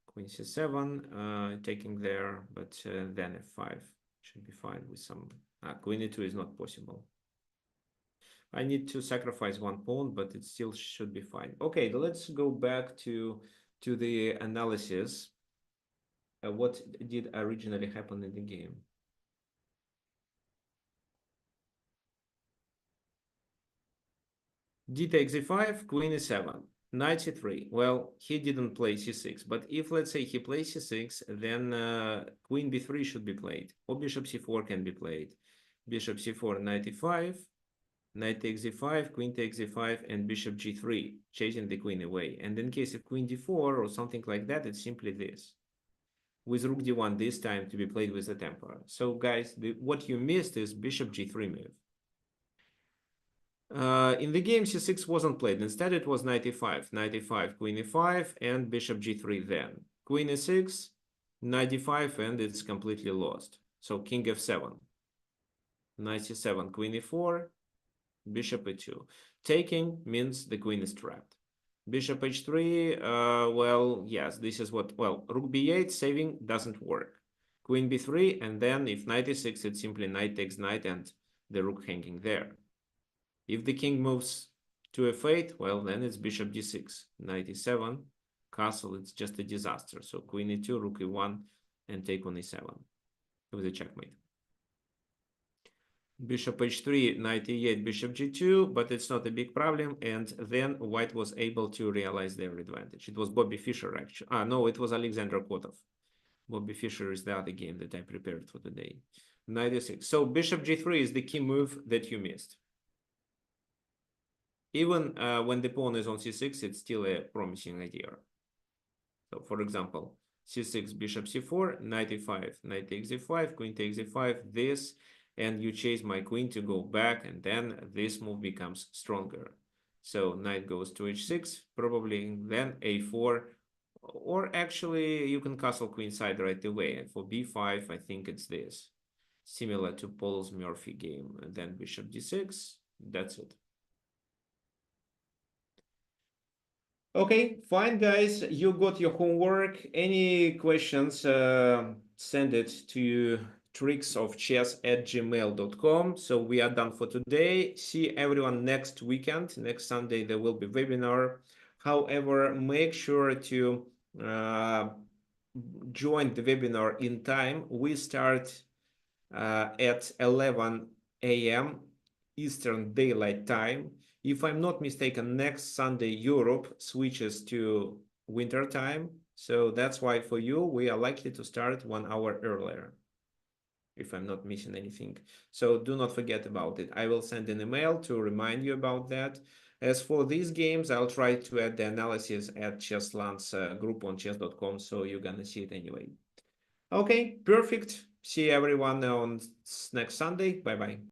queen c7, taking there, but then f5 should be fine with some. Queen e2 is not possible. I need to sacrifice one pawn, but it still should be fine. Okay, let's go back to the analysis. What did originally happen in the game? D takes e5, queen e7, knight c3. Well, he didn't play c6, but if let's say he plays c6, then queen b3 should be played, or bishop c4 can be played. Bishop c4, knight e5, knight takes e5, queen takes e5, and bishop g3, chasing the queen away. And in case of queen d4 or something like that, it's simply this. With rook d1 this time to be played with the tempo. So guys, what you missed is bishop g3 move. In the game, c6 wasn't played. Instead, it was knight e5, knight e5, queen e5, and bishop g3 then. Queen e6, knight e5, and it's completely lost. So king f7, knight c7, queen e4, bishop e2. Taking means the queen is trapped. Bishop h3, well, yes, this is what, well, rook b8, saving doesn't work. Queen b3, and then if knight e6, it's simply knight takes knight and the rook hanging there. If the king moves to f8, well, then it's bishop d6, knight e7, castle, it's just a disaster. So queen e2, rook e1, and take on e7 with a checkmate. Bishop h3, knight e8, bishop g2, but it's not a big problem. And then white was able to realize their advantage. It was Bobby Fischer, actually. No, it was Alexander Kotov. Bobby Fischer is the other game that I prepared for today. Knight e6. So bishop g3 is the key move that you missed. Even when the pawn is on c6, it's still a promising idea. So for example, c6, bishop c4, knight e5, knight takes e5, queen takes e5, this, and you chase my queen to go back, and then this move becomes stronger. So knight goes to h6, probably, then a4, or actually you can castle queenside right away. And for b5, I think it's this, similar to Paul's Murphy game, and then bishop d6, that's it. Okay, fine, guys. You got your homework. Any questions, send it to tricksofchess@gmail.com. So we are done for today. See everyone next weekend. Next Sunday, there will be webinar. However, make sure to join the webinar in time. We start at 11 a.m. Eastern Daylight Time. If I'm not mistaken, next Sunday, Europe switches to winter time. So that's why for you, we are likely to start 1 hour earlier, if I'm not missing anything. So do not forget about it. I will send an email to remind you about that. As for these games, I'll try to add the analysis at Chessland's group on chess.com, so you're gonna see it anyway. Okay, perfect. See everyone on next Sunday. Bye-bye.